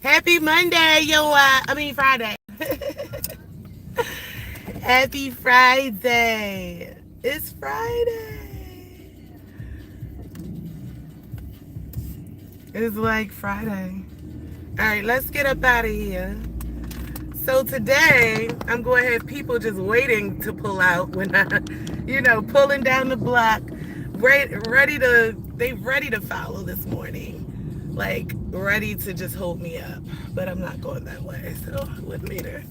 Happy Monday, Friday. Happy Friday. It's Friday. It's like Friday. All right, let's get up out of here. So today, I'm going to have people just waiting to pull out when I, pulling down the block, they ready to follow this morning. Like, ready to just hold me up. But I'm not going that way, so with later.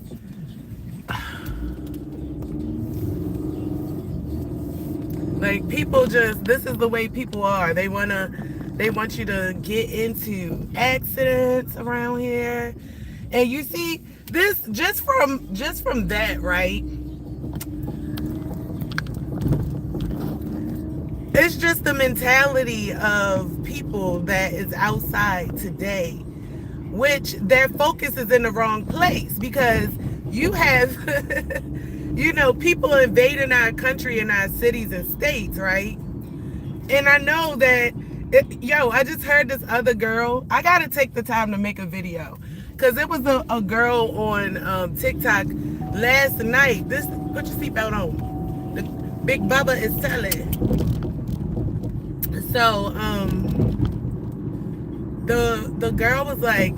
Like, people just, this is the way people are. They want you to get into accidents around here. And you see, this, just from that, right? It's just the mentality of people that is outside today, which their focus is in the wrong place, because you have, people invading our country and our cities and states, right? And I know that, I just heard this other girl. I got to take the time to make a video, because it was a girl on TikTok last night. Put your seatbelt on. The Big Bubba is telling. So, the girl was like,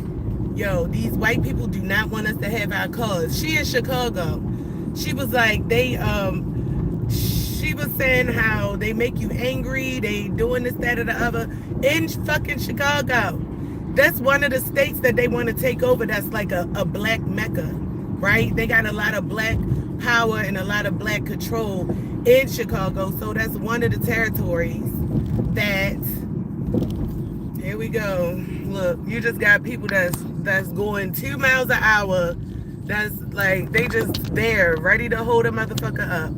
yo, these white people do not want us to have our cars. She in Chicago. She was like, she was saying how they make you angry, they doing this, that, or the other, in fucking Chicago. That's one of the states that they want to take over. That's like a black mecca, right? They got a lot of black power and a lot of black control in Chicago. So that's one of the territories that, here we go. Look, you just got people that's going 2 miles an hour. That's like, they just there, ready to hold a motherfucker up.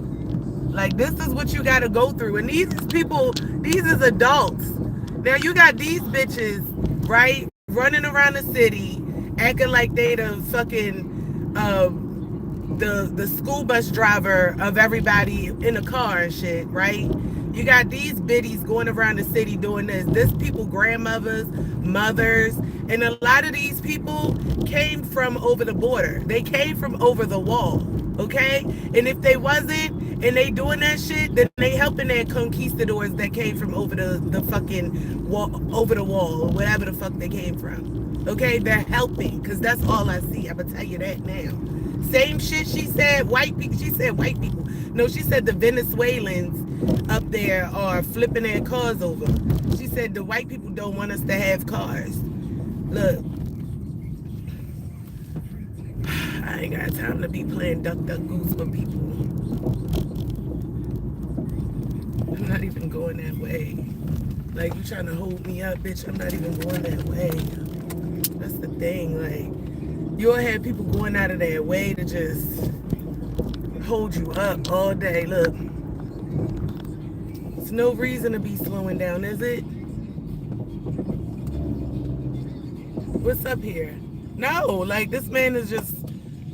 Like, this is what you got to go through. And these people, these is adults. Now you got these bitches, right, running around the city, acting like they the fucking, the school bus driver of everybody in a car and shit, right? You got these biddies going around the city doing this. This people, grandmothers, mothers, and a lot of these people came from over the border. They came from over the wall, okay? And if they wasn't, and they doing that shit, then they helping their conquistadors that came from over the fucking wall, over the wall, or whatever the fuck they came from. Okay, they're helping, because that's all I see. I'm gonna tell you that now. Same shit she said, white people. She said white people. No, she said the Venezuelans up there are flipping their cars over. She said the white people don't want us to have cars. Look, I ain't got time to be playing duck, duck, goose for people. I'm not even going that way. Like, you trying to hold me up, bitch. I'm not even going that way. That's the thing. Like, you'll have people going out of their way to just hold you up all day. Look, it's no reason to be slowing down, is it? What's up here? No, like, this man is just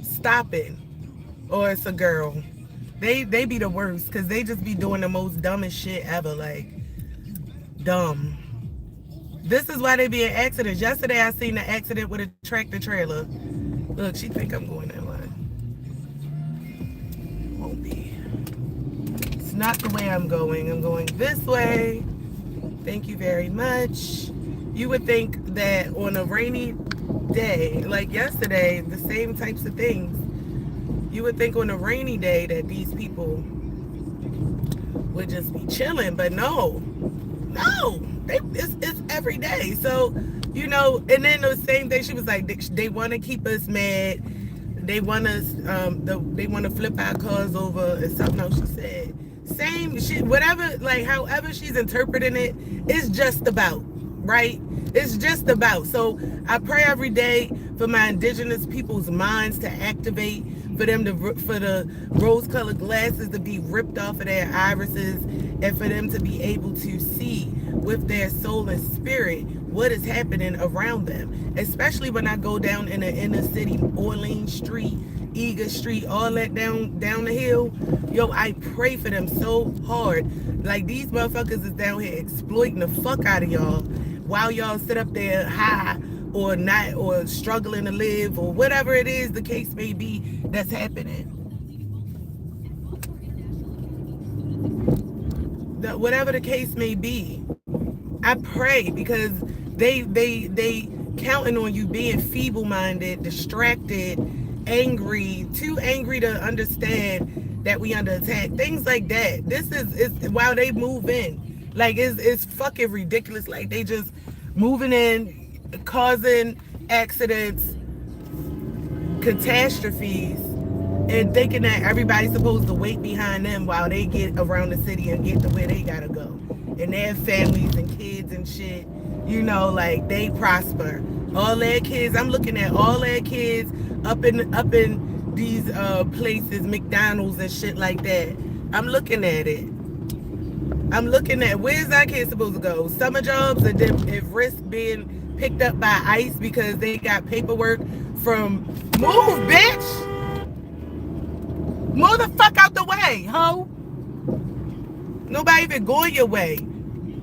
stopping. Or it's a girl. They be the worst, because they just be doing the most dumbest shit ever. Like, dumb. This is why they be in accidents. Yesterday I seen an accident with a tractor trailer. Look, she think I'm going that way. Won't be. It's not the way I'm going. I'm going this way. Thank you very much. You would think that on a rainy day, like yesterday, the same types of things. You would think on a rainy day that these people would just be chilling, but no. It's every day. So, and then the same day she was like, they want to keep us mad. They want us, they want to flip our cars over and something else she said. Same shit, whatever, like, however she's interpreting it, it's just about, right? It's just about. So I pray every day for my indigenous people's minds to activate, for the rose-colored glasses to be ripped off of their irises, and for them to be able to see with their soul and spirit what is happening around them. Especially when I go down in the inner city, Orleans Street, Eager Street, all that down the hill. Yo, I pray for them so hard. Like, these motherfuckers is down here exploiting the fuck out of y'all while y'all sit up there high or not, or struggling to live, or whatever it is the case may be that's happening. Whatever the case may be, I pray, because they counting on you being feeble-minded, distracted, angry, too angry to understand that we under attack. Things like that. This is while they move in. Like it's fucking ridiculous. Like they just moving in, causing accidents, catastrophes, and thinking that everybody's supposed to wait behind them while they get around the city and get to where they gotta go. And they have families and kids and shit. You know, like they prosper. All their kids, I'm looking at all their kids up in these places, McDonald's and shit like that. I'm looking at it. I'm looking at, where's our kids supposed to go? Summer jobs, and then at risk being picked up by ICE because they got paperwork from, move, bitch! Move the fuck out the way, ho! Nobody even going your way.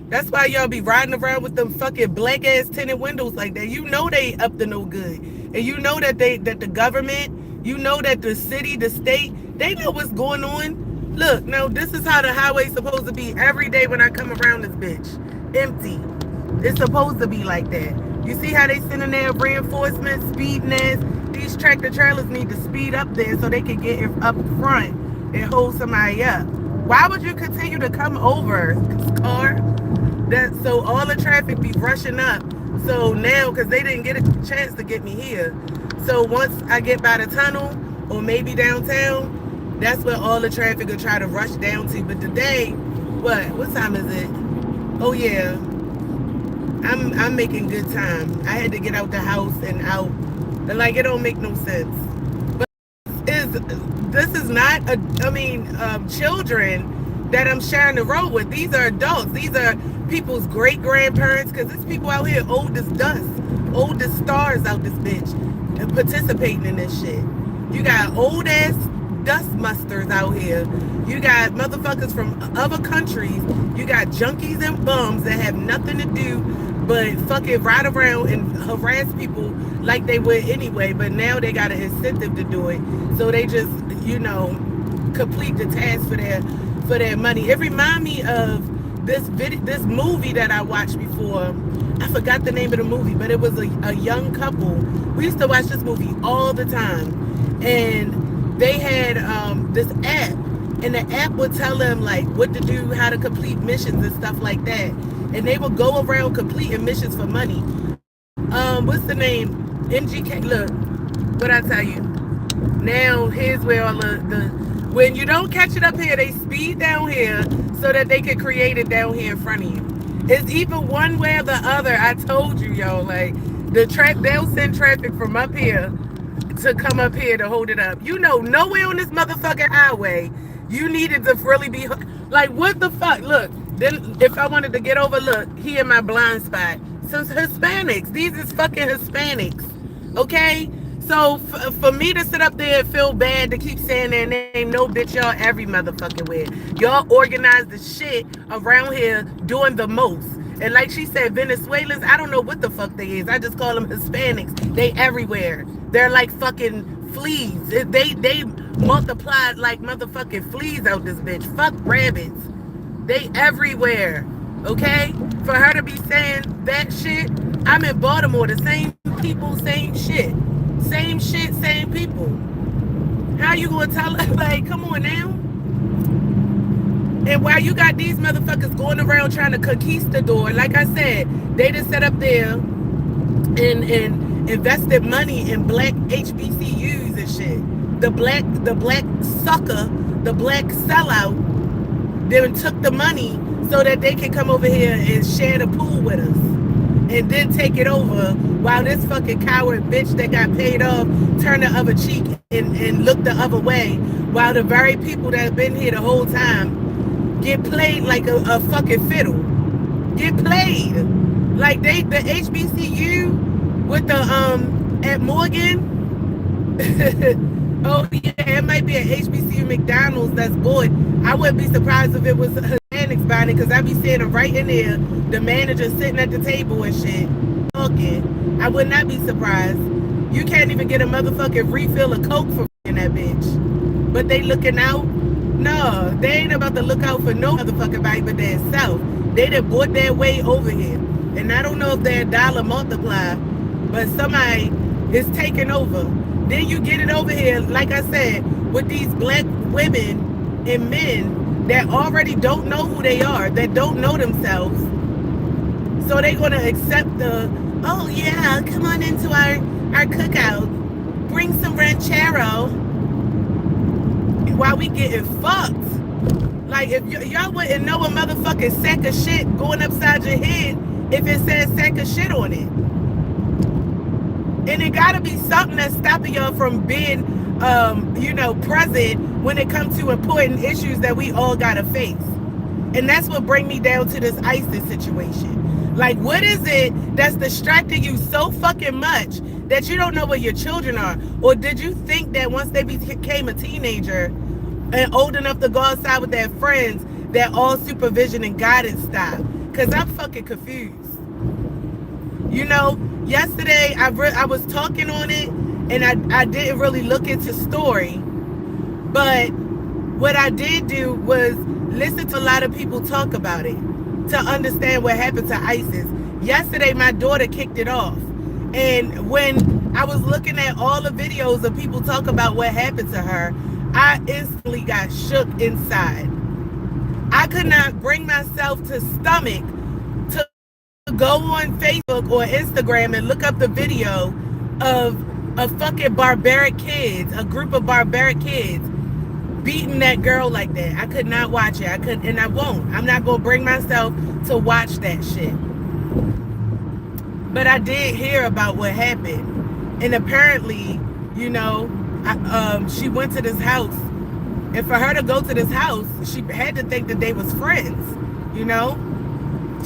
That's why y'all be riding around with them fucking black ass tinted windows like that. You know they up to no good. And you know that that the government, you know that the city, the state, they know what's going on. Look, now this is how the highway's supposed to be every day when I come around this bitch. Empty. It's supposed to be like that. You see how they sending their reinforcements, speeding ass? These tractor trailers need to speed up there so they can get up front and hold somebody up. Why would you continue to come over, car? So all the traffic be rushing up. So now, because they didn't get a chance to get me here. So once I get by the tunnel or maybe downtown, that's where all the traffic will try to rush down to. But today, what time is it? Oh yeah, I'm making good time. I had to get out the house and out. And like, it don't make no sense. But this is not children that I'm sharing the road with. These are adults. These are people's great grandparents, because there's people out here old as dust, old as stars out this bitch, and participating in this shit. You got old ass dust musters out here. You got motherfuckers from other countries. You got junkies and bums that have nothing to do but fucking ride around and harass people like they would anyway, but now they got an incentive to do it. So they just, complete the task for their money. It remind me of this movie that I watched before. I forgot the name of the movie, but it was a young couple. We used to watch this movie all the time, and they had this app, and the app would tell them like what to do, how to complete missions and stuff like that, and they would go around completing missions for money. What's the name? MGK. Look, what I tell you. Now here's where all when you don't catch it up here, they speed down here so that they can create it down here in front of you. It's either one way or the other. I told you, yo, like they'll send traffic from up here to come up here to hold it up. Nowhere on this motherfucking highway you needed to really be like, what the fuck? Look, then if I wanted to get over, look, here in my blind spot, some Hispanics. These is fucking Hispanics, okay? So for me to sit up there and feel bad to keep saying their name, no, bitch, y'all every motherfucking where. Y'all organize the shit around here doing the most. And like she said, Venezuelans, I don't know what the fuck they is. I just call them Hispanics. They everywhere. They're like fucking fleas. They multiply like motherfucking fleas out this bitch. Fuck rabbits. They everywhere. Okay? For her to be saying that shit, I'm in Baltimore. The same people, same shit. Same shit, same people. How you gonna tell her, like, come on now? And while you got these motherfuckers going around trying to conquistador, like I said, they just set up there and invested money in black HBCUs and shit. The black sucker, the black sellout, then took the money so that they can come over here and share the pool with us. And then take it over while this fucking coward bitch that got paid off turned the other cheek and looked the other way, while the very people that have been here the whole time get played like a fucking fiddle. Get played. Like the HBCU with the at Morgan. Oh yeah, it might be an HBCU McDonald's that's good. I wouldn't be surprised if it was Hispanics buying it, because I be seeing them right in there, the manager sitting at the table and shit. talking, I would not be surprised. You can't even get a motherfucking refill of Coke for that bitch. But they looking out? No, they ain't about to look out for no motherfucking body but their self. They done bought their way over here. And I don't know if they're dollar multiply, but somebody is taking over. Then you get it over here, like I said, with these black women and men that already don't know who they are, that don't know themselves. So they're going to accept the, oh yeah, come on into our cookout. Bring some ranchero. While we getting fucked. Like, if y'all wouldn't know a motherfucking sack of shit going upside your head if it says sack of shit on it. And it gotta be something that's stopping y'all from being, present when it comes to important issues that we all gotta face. And that's what brings me down to this Issis situation. Like, what is it that's distracting you so fucking much that you don't know where your children are? Or did you think that once they became a teenager and old enough to go outside with their friends, that all supervision and guidance stopped? Because I'm fucking confused. You know, yesterday I was talking on it, and I didn't really look into story. But what I did do was listen to a lot of people talk about it to understand what happened to Issis. Yesterday, my daughter kicked it off. And when I was looking at all the videos of people talk about what happened to her, I instantly got shook inside. I could not bring myself to stomach to go on Facebook or Instagram and look up the video of a fucking barbaric kids, a group of barbaric kids beating that girl like that. I could not watch it. And I won't. I'm not going to bring myself to watch that shit. But I did hear about what happened. And apparently, she went to this house. And for her to go to this house, she had to think that they was friends,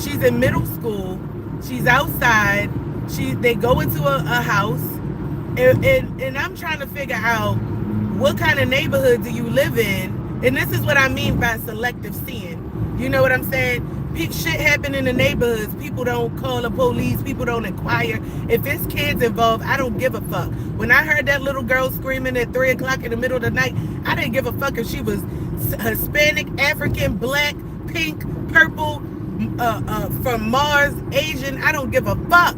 She's in middle school. She's outside. They go into a house. And I'm trying to figure out, what kind of neighborhood do you live in? And this is what I mean by selective seeing. You know what I'm saying? Shit happen in the neighborhoods. People don't call the police. People don't inquire. If it's kids involved, I don't give a fuck. When I heard that little girl screaming at 3 o'clock in the middle of the night, I didn't give a fuck if she was Hispanic, African, black, pink, purple, from Mars, Asian. I don't give a fuck.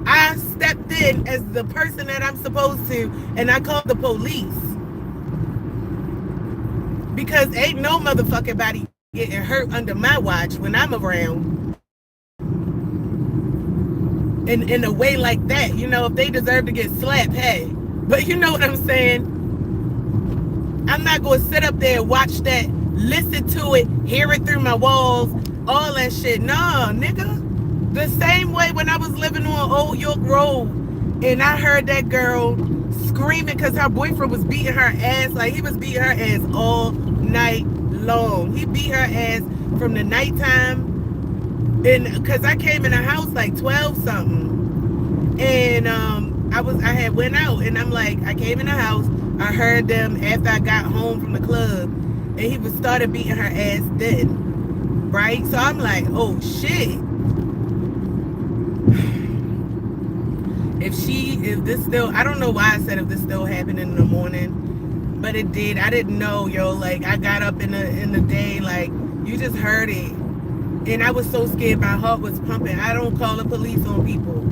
I stepped in as the person that I'm supposed to, and I called the police. Because ain't no motherfucking body getting hurt under my watch when I'm around. In a way like that, if they deserve to get slapped, hey. But you know what I'm saying? I'm not going to sit up there and watch that, listen to it, hear it through my walls, all that shit. Nah, nigga. The same way when I was living on Old York Road and I heard that girl screaming because her boyfriend was beating her ass. Like, he was beating her ass all night long. He beat her ass from the nighttime. And because I came in the house like 12 something. And I had went out, and I'm like, I came in the house. I heard them after I got home from the club. And he was started beating her ass then. Right? So I'm like, oh shit. If this still, I don't know why I said if this still happened in the morning, but it did. I didn't know, like I got up in the day, like you just heard it. And I was so scared, my heart was pumping. I don't call the police on people.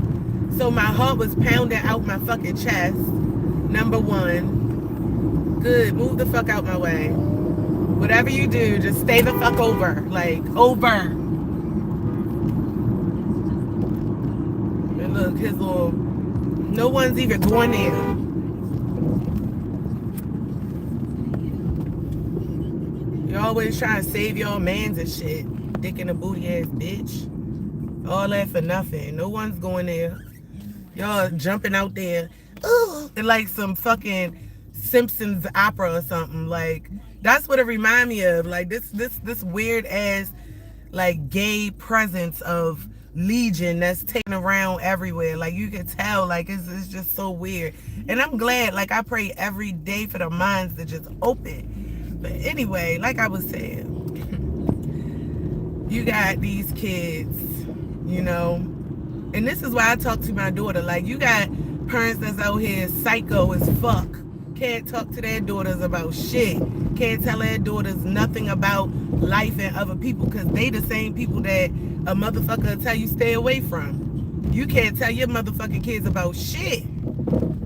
So my heart was pounding out my fucking chest, number one. Good, move the fuck out my way. Whatever you do, just stay the fuck over, like over. And look, his little, no one's even going there. You always trying to save your mans and shit. Dick in a booty ass bitch. All that for nothing. No one's going there. Y'all jumping out there. Ooh, like some fucking Simpsons opera or something. Like, that's what it remind me of. Like this weird ass like gay presence of Legion that's taken around everywhere. Like, you can tell, like it's just so weird. And I'm glad, like I pray every day for the minds to just open. But anyway, like I was saying, you got these kids, And this is why I talk to my daughter. Like, you got parents that's out here psycho as fuck. Can't talk to their daughters about shit. Can't tell their daughters nothing about life and other people because they the same people that a motherfucker will tell you stay away from. You can't tell your motherfucking kids about shit.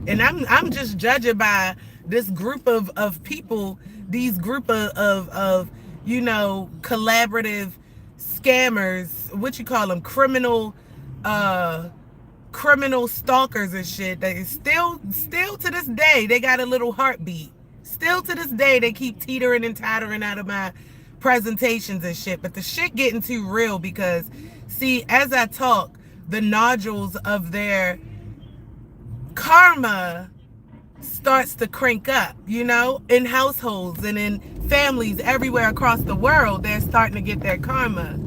And I'm just judging by this group of people, these group of you know, collaborative scammers, what you call them, criminal stalkers and shit. They still to this day they got a little heartbeat. Still to this day they keep teetering and tottering out of my presentations and shit. But the shit getting too real because, see, as I talk, the nodules of their karma starts to crank up, you know, in households and in families everywhere across the world. They're starting to get their karma.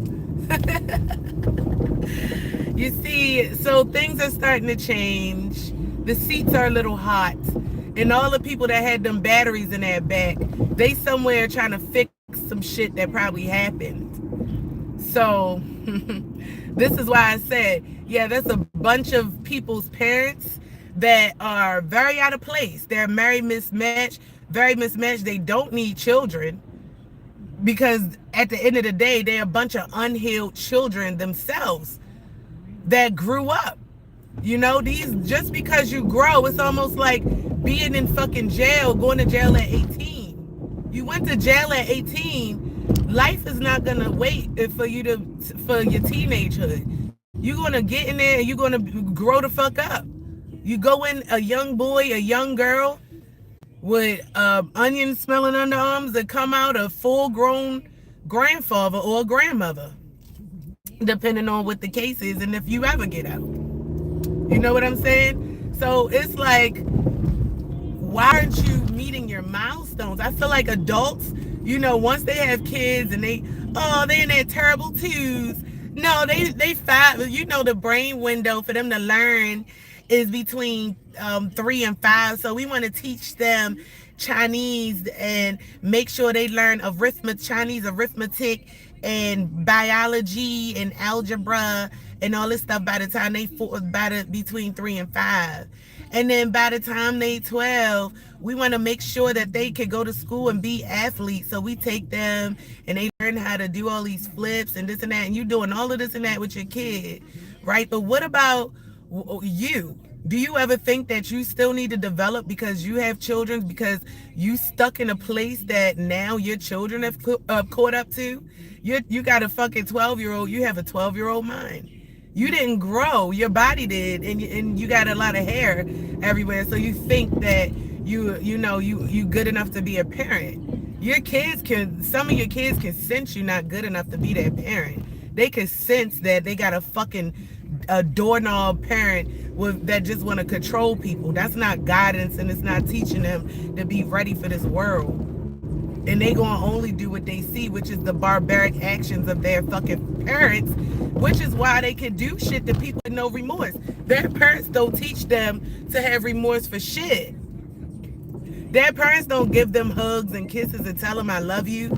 You see, so things are starting to change. The seats are a little hot. And all the people that had them batteries in their back, they somewhere trying to fix some shit that probably happened. So this is why I said, yeah, that's a bunch of people's parents that are very out of place. They're very mismatched. They don't need children because at the end of the day, they're a bunch of unhealed children themselves that grew up. You know, these, just because you grow, it's almost like being in fucking jail, going to jail at 18. You went to jail at 18. Life is not gonna wait for you for your teenagehood. You're gonna get in there and you're gonna grow the fuck up. You go in a young boy, a young girl with onion smelling underarms that come out a full-grown grandfather or grandmother, depending on what the case is and if you ever get out. You know what I'm saying? So it's like, why aren't you meeting your milestones? I feel like adults, you know, once they have kids and they in their terrible twos. No, they 5, you know, the brain window for them to learn is between 3 and 5. So we want to teach them Chinese and make sure they learn Chinese arithmetic and biology and algebra and all this stuff by the time between 3 and 5. And then by the time they 12, we want to make sure that they can go to school and be athletes. So we take them and they learn how to do all these flips and this and that. And you doing all of this and that with your kid, right? But what about you? Do you ever think that you still need to develop because you have children, because you stuck in a place that now your children have caught up to? You got a fucking 12-year-old. You have a 12-year-old mind. You didn't grow. Your body did, and you got a lot of hair everywhere. So you think that you good enough to be a parent. Some of your kids can sense you're not good enough to be their parent. They can sense that they got a doorknob parent that just want to control people. That's not guidance, and it's not teaching them to be ready for this world. And they gonna only do what they see, which is the barbaric actions of their fucking parents, which is why they can do shit to people with no remorse. Their parents don't teach them to have remorse for shit. Their parents don't give them hugs and kisses and tell them I love you.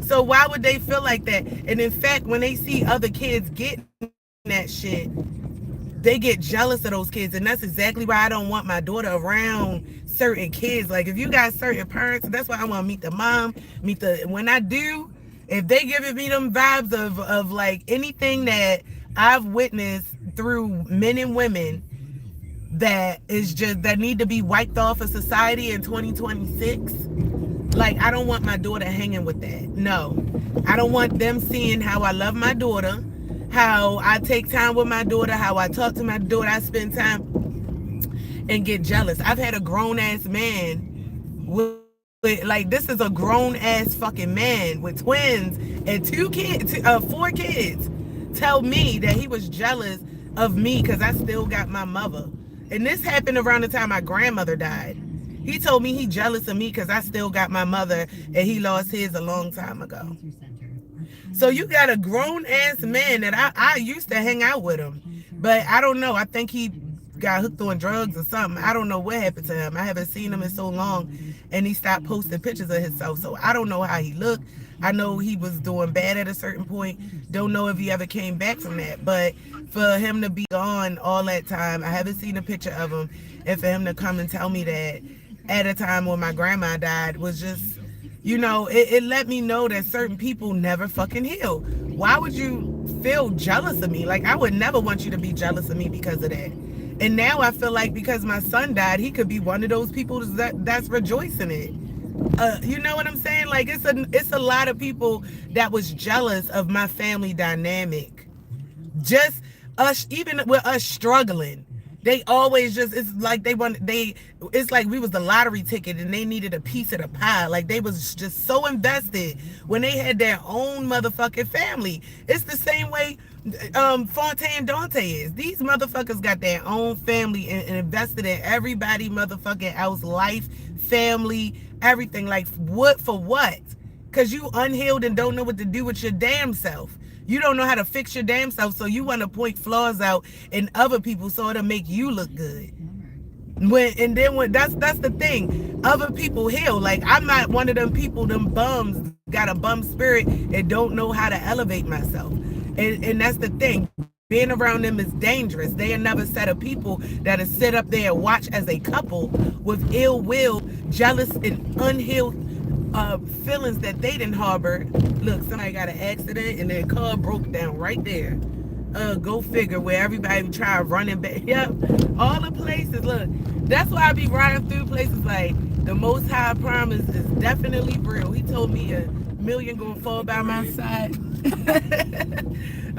So why would they feel like that? And in fact, when they see other kids get that shit, they get jealous of those kids. And that's exactly why I don't want my daughter around certain kids. Like, if you got certain parents, that's why I want to meet the mom, when I do, if they giving me them vibes of like anything that I've witnessed through men and women that need to be wiped off of society in 2026, like, I don't want my daughter hanging with that. No, I don't want them seeing how I love my daughter, how I take time with my daughter, how I talk to my daughter, I spend time, and get jealous. I've had a grown-ass man with like, this is a grown-ass fucking man with twins and 4 kids tell me that he was jealous of me because I still got my mother. And this happened around the time my grandmother died. He told me he jealous of me because I still got my mother and he lost his a long time ago. So you got a grown-ass man that I used to hang out with him. But I don't know. I think he got hooked on drugs or something. I don't know what happened to him. I haven't seen him in so long, and he stopped posting pictures of himself. So I don't know how he looked. I know he was doing bad at a certain point. Don't know if he ever came back from that. But for him to be gone all that time, I haven't seen a picture of him. And for him to come and tell me that at a time when my grandma died was just, it let me know that certain people never fucking heal. Why would you feel jealous of me? Like, I would never want you to be jealous of me because of that. And now I feel like because my son died, he could be one of those people that's rejoicing it. You know what I'm saying? Like, it's a lot of people that was jealous of my family dynamic. Just us, even with us struggling, they always just, it's like it's like we was the lottery ticket and they needed a piece of the pie. Like, they was just so invested when they had their own motherfucking family. It's the same way Fontaine Dante is. These motherfuckers got their own family and invested in everybody motherfucking else life, family, everything. Like, what for what? Because you unhealed and don't know what to do with your damn self. You don't know how to fix your damn self, so you want to point flaws out in other people so it'll make you look good. That's the thing. Other people heal. Like, I'm not one of them people, them bums, got a bum spirit and don't know how to elevate myself. And that's the thing. Being around them is dangerous. They are another set of people that'll sit up there and watch as a couple with ill will, jealous, and unhealed feelings that they didn't harbor. Look, somebody got an accident and their car broke down right there. Go figure, where everybody try running back. Yep, all the places. Look, that's why I be riding through places like the Most High promise is definitely real. He told me a million gonna fall by my side.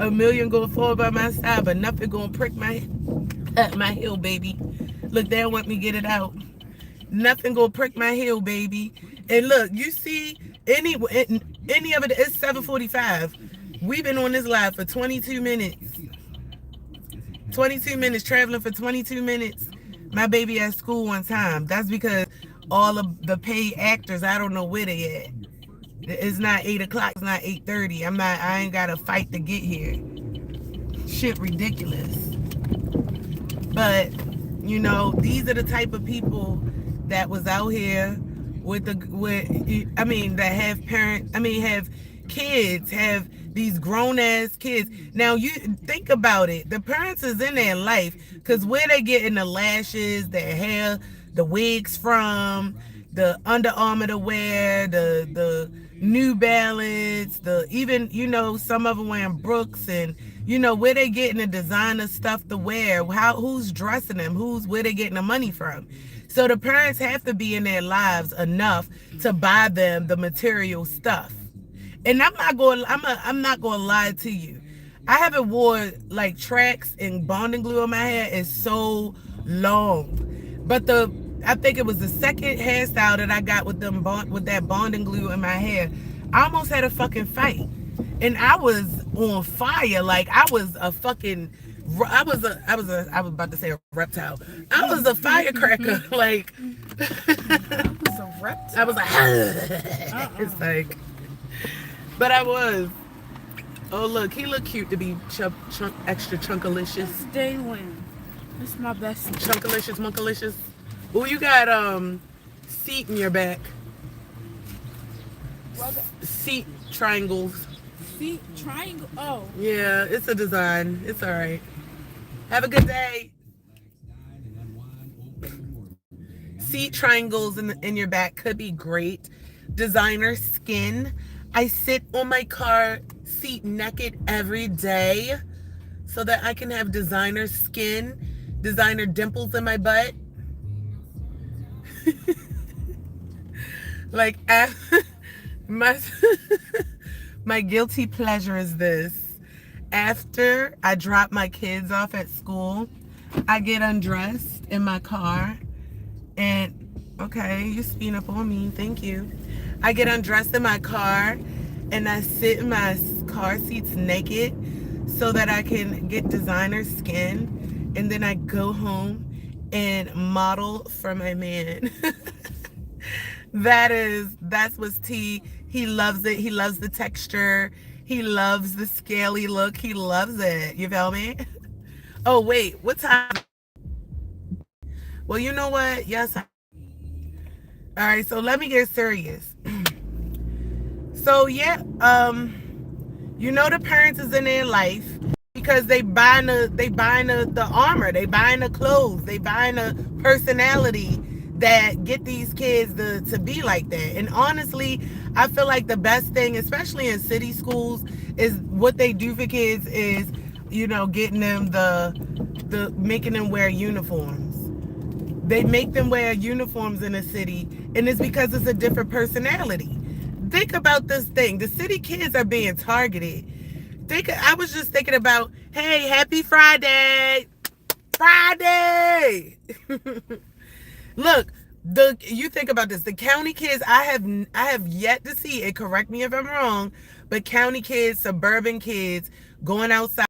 A million gonna fall by my side, but nothing gonna prick my heel, baby. Look, they don't want me to get it out. Nothing gonna prick my heel, baby. And look, you see, any of it, it's 7:45. We've been on this live for 22 minutes. 22 minutes, traveling for 22 minutes. My baby at school on time. That's because all of the paid actors, I don't know where they at. It's not 8 o'clock, it's not 8:30. I ain't got to fight to get here. Shit ridiculous. But, these are the type of people that was out here that have parents, have kids, have these grown-ass kids. Now, you think about it. The parents is in their life, because where they getting the lashes, their hair, the wigs from, the Under Armour to wear, the New Balance, some of them wearing Brooks, and, where they getting the designer stuff to wear, who's dressing them, where they getting the money from. So the parents have to be in their lives enough to buy them the material stuff. And I'm not going to lie to you. I haven't worn like tracks and bonding glue on my hair in so long. But I think it was the second hairstyle that I got with that bonding glue in my hair. I almost had a fucking fight. And I was on fire. Like, I was about to say a reptile. I was a firecracker. Like, I was a reptile. I was like, it's like, but I was. Oh, look, he looked cute to be extra chunkalicious. It's day one. It's my best. Chunkalicious, munkalicious. Oh, you got seat in your back. Seat triangles. Seat triangle. Oh. Yeah, it's a design. It's all right. Have a good day. Seat triangles in your back could be great. Designer skin. I sit on my car seat naked every day so that I can have designer skin, designer dimples in my butt. Like, my guilty pleasure is this. After I drop my kids off at school, I get undressed in my car and, okay, you're speeding up on me, thank you. I get undressed in my car and I sit in my car seats naked so that I can get designer skin, and then I go home and model for my man. That's what's tea. He loves it. He loves the texture. He loves the scaly look. He loves it. You feel me? Oh, wait. What time? Well, you know what? Yes. All right, so let me get serious. So yeah, the parents is in their life because they buying the armor, they buying the clothes, they buying the personality that get these kids to be like that. And honestly, I feel like the best thing, especially in city schools, is what they do for kids is, getting them the making them wear uniforms. They make them wear uniforms in the city, and it's because it's a different personality. Think about this thing. The city kids are being targeted. I was just thinking about, hey, happy Friday. Friday. Look, you think about this. The county kids, I have yet to see, and correct me if I'm wrong, but county kids, suburban kids going outside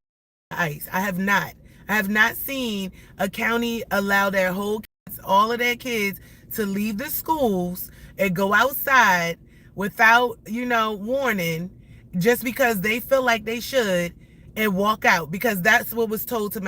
ice. I have not. I have not seen a county allow their whole kids, all of their kids, to leave the schools and go outside without, warning, just because they feel like they should, and walk out, because that's what was told to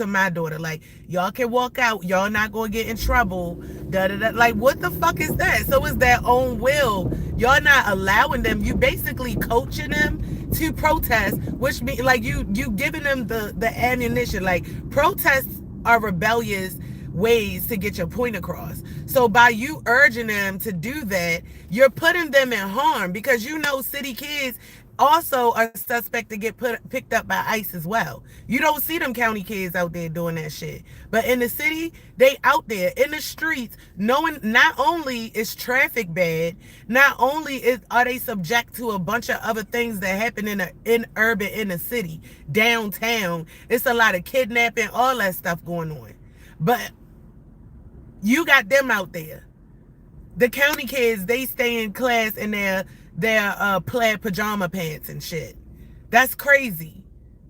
my daughter. Like, y'all can walk out, y'all not gonna get in trouble. Da da da. Like, what the fuck is that? So it's their own will. Y'all not allowing them. You basically coaching them to protest, which means like you giving them the ammunition. Like, protests are rebellious ways to get your point across. So by you urging them to do that, you're putting them in harm, because city kids also are suspect to get picked up by ICE as well. You don't see them county kids out there doing that shit. But in the city, they out there in the streets, knowing not only is traffic bad, not only are they subject to a bunch of other things that happen in urban, in the city, downtown. It's a lot of kidnapping, all that stuff going on. But you got them out there. The county kids, they stay in class in their plaid pajama pants and shit. That's crazy.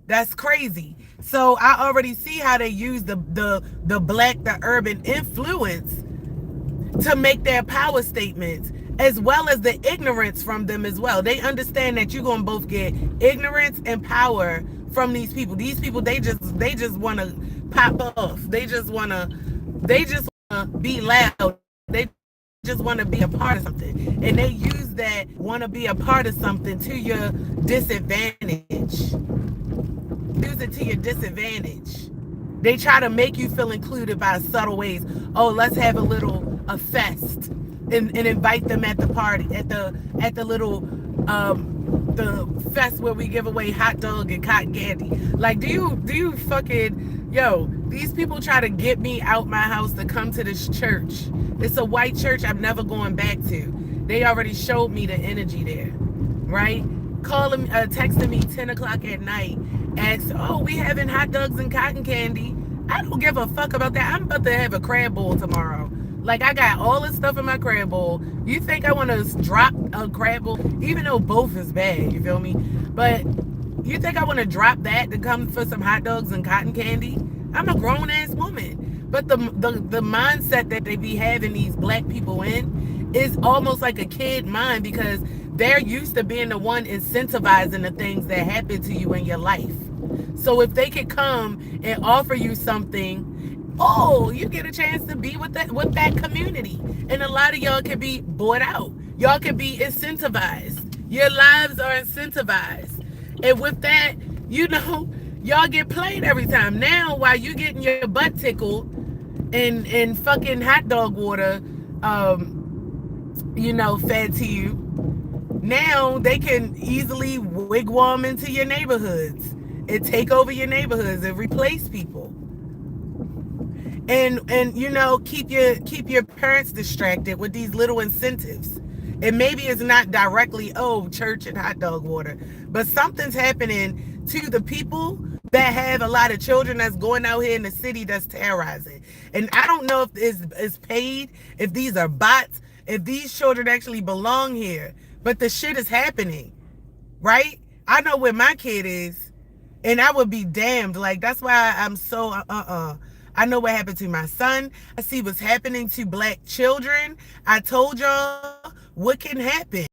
That's crazy. So I already see how they use the urban influence to make their power statements, as well as the ignorance from them as well. They understand that you're gonna both get ignorance and power from these people. These people, they just want to pop off. They just want to be loud. They just want to be a part of something, and they use that want to be a part of something to your disadvantage. Use it to your disadvantage. They try to make you feel included by subtle ways. Oh, let's have a fest and invite them at the party, at the little the fest where we give away hot dog and cotton candy. Like, do you fucking, these people try to get me out my house to come to this church. It's a white church I'm never going back to. They already showed me the energy there, right? Texting me 10 o'clock at night, asked, oh, we having hot dogs and cotton candy. I don't give a fuck about that. I'm about to have a crab bowl tomorrow. Like, I got all this stuff in my crab bowl. You think I want to drop a crab bowl? Even though both is bad, you feel me? But you think I want to drop that to come for some hot dogs and cotton candy? I'm a grown-ass woman. But the mindset that they be having these black people in is almost like a kid mind, because they're used to being the one incentivizing the things that happen to you in your life. So if they could come and offer you something, oh, you get a chance to be with that community. And a lot of y'all can be bought out. Y'all can be incentivized. Your lives are incentivized. And with that, y'all get played every time. Now, while you getting your butt tickled and fucking hot dog water, fed to you, now they can easily wigwam into your neighborhoods and take over your neighborhoods and replace people. And keep your parents distracted with these little incentives. And maybe it's not directly, oh, church and hot dog water, but something's happening to the people that have a lot of children that's going out here in the city that's terrorizing. And I don't know if it's paid, if these are bots, if these children actually belong here, but the shit is happening, right? I know where my kid is, and I would be damned. Like, that's why I'm so I know what happened to my son. I see what's happening to black children. I told y'all what can happen.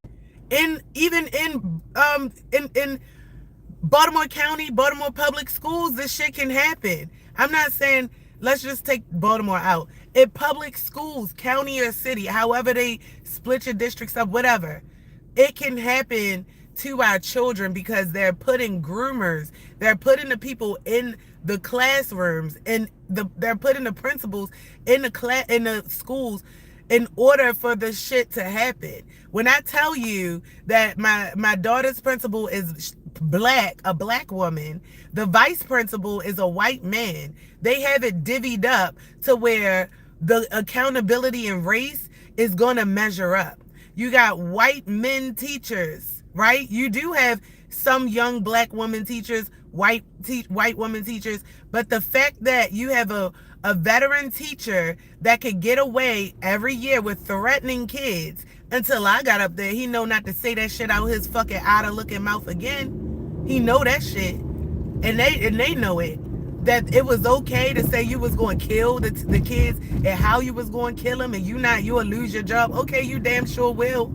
Even in Baltimore County, Baltimore public schools, this shit can happen. I'm not saying let's just take Baltimore out. in public schools, county or city, however they split your districts up, whatever. It can happen to our children because they're putting groomers, they're putting the people in the classrooms, and they're putting the principals in the schools in order for the shit to happen. When I tell you that my daughter's principal is black, a black woman, the vice principal is a white man, they have it divvied up to where the accountability in race is going to measure up. You got white men teachers, right? You do have some young black woman teachers, white woman teachers, but the fact that you have a veteran teacher that could get away every year with threatening kids until I got up there, he know not to say that shit out his fucking otter looking mouth again. He know that shit, and they know it. That it was okay to say you was going to kill the kids and how you was going to kill them, and you'll lose your job. Okay, you damn sure will.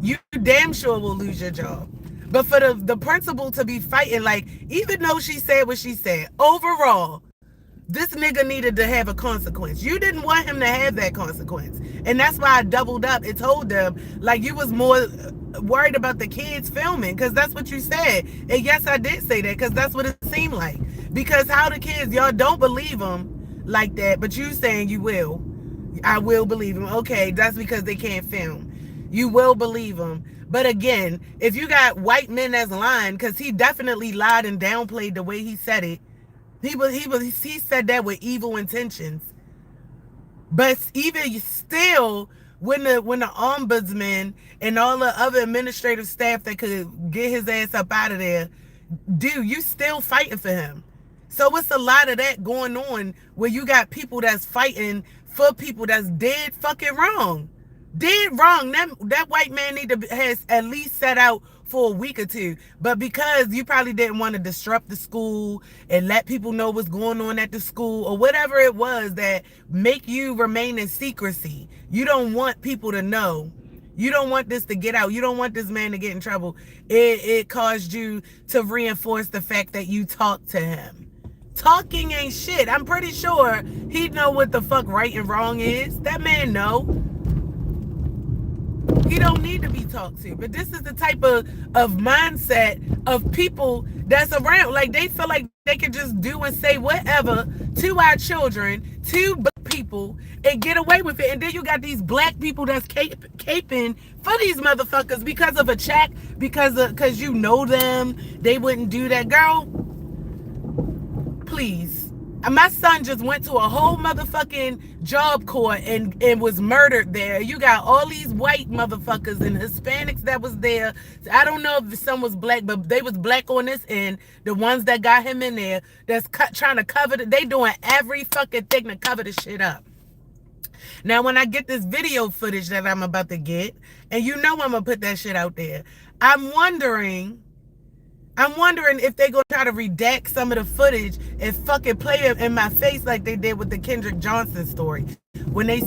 You damn sure will lose your job. But for the principal to be fighting, like, even though she said what she said, overall, this nigga needed to have a consequence. You didn't want him to have that consequence. And that's why I doubled up and told them, like, you was more worried about the kids filming, because that's what you said. And yes, I did say that, because that's what it seemed like. Because how the kids, y'all don't believe them like that, but you saying you will. I will believe them. Okay, that's because they can't film. You will believe them. But again, if you got white men that's lying, because he definitely lied and downplayed the way he said it. He said that with evil intentions. But even still, when the ombudsman and all the other administrative staff that could get his ass up out of there, dude, you still fighting for him. So it's a lot of that going on where you got people that's fighting for people that's dead fucking wrong. Dead wrong. That white man has at least set out for a week or two. But because you probably didn't want to disrupt the school and let people know what's going on at the school or whatever it was that make you remain in secrecy. You don't want people to know. You don't want this to get out. You don't want this man to get in trouble. It caused you to reinforce the fact that you talked to him. Talking ain't shit. I'm pretty sure he know what the fuck right and wrong is. That man know. He don't need to be talked to. But this is the type of mindset of people that's around. Like, they feel like they can just do and say whatever to our children, to black people, and get away with it. And then you got these black people that's caping for these motherfuckers because of a check, because you know them. They wouldn't do that. Girl, please. My son just went to a whole motherfucking job court and was murdered there. You got all these white motherfuckers and Hispanics that was there. I don't know if some was black, but they was black on this end. The ones that got him in there, that's trying to cover it. They doing every fucking thing to cover the shit up. Now, when I get this video footage that I'm about to get, and you know I'm going to put that shit out there, I'm wondering if they're going to try to redact some of the footage and fucking play it in my face like they did with the Kendrick Johnson story. When they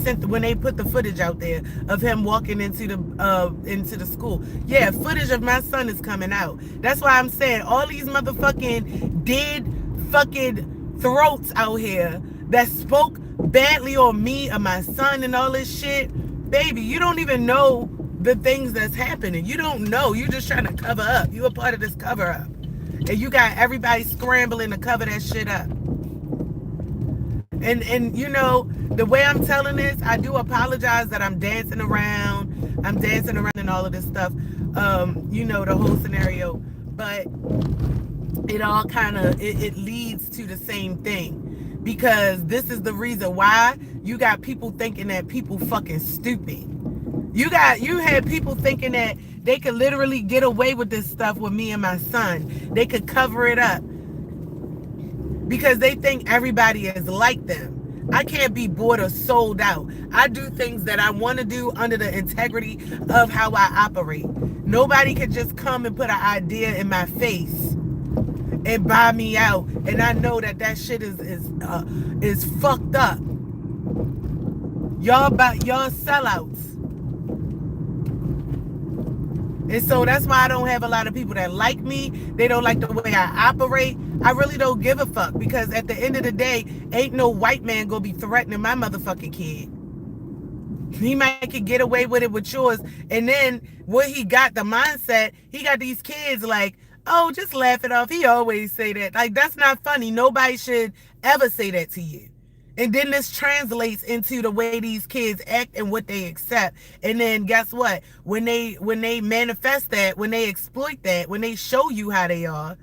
put the footage out there of him walking into the school. Yeah, footage of my son is coming out. That's why I'm saying all these motherfucking dead fucking throats out here that spoke badly on me or my son and all this shit. Baby, you don't even know the things that's happening. You don't know. You're just trying to cover up. You a part of this cover up. And you got everybody scrambling to cover that shit up. And you know, the way I'm telling this, I do apologize that I'm dancing around and all of this stuff. You know, the whole scenario. But it all kind of, it leads to the same thing. Because this is the reason why you got people thinking that people fucking stupid. You had people thinking that they could literally get away with this stuff with me and my son. They could cover it up because they think everybody is like them. I can't be bought or sold out. I do things that I want to do under the integrity of how I operate. Nobody could just come and put an idea in my face and buy me out. And I know that shit is fucked up. Y'all sellouts. And so that's why I don't have a lot of people that like me. They don't like the way I operate. I really don't give a fuck, because at the end of the day, ain't no white man gonna be threatening my motherfucking kid. He might could get away with it with yours. And then what he got, the mindset, he got these kids like, oh, just laugh it off. He always say that. Like, that's not funny. Nobody should ever say that to you. And then this translates into the way these kids act and what they accept. And then guess what? When they manifest that, when they exploit that, when they show you how they are,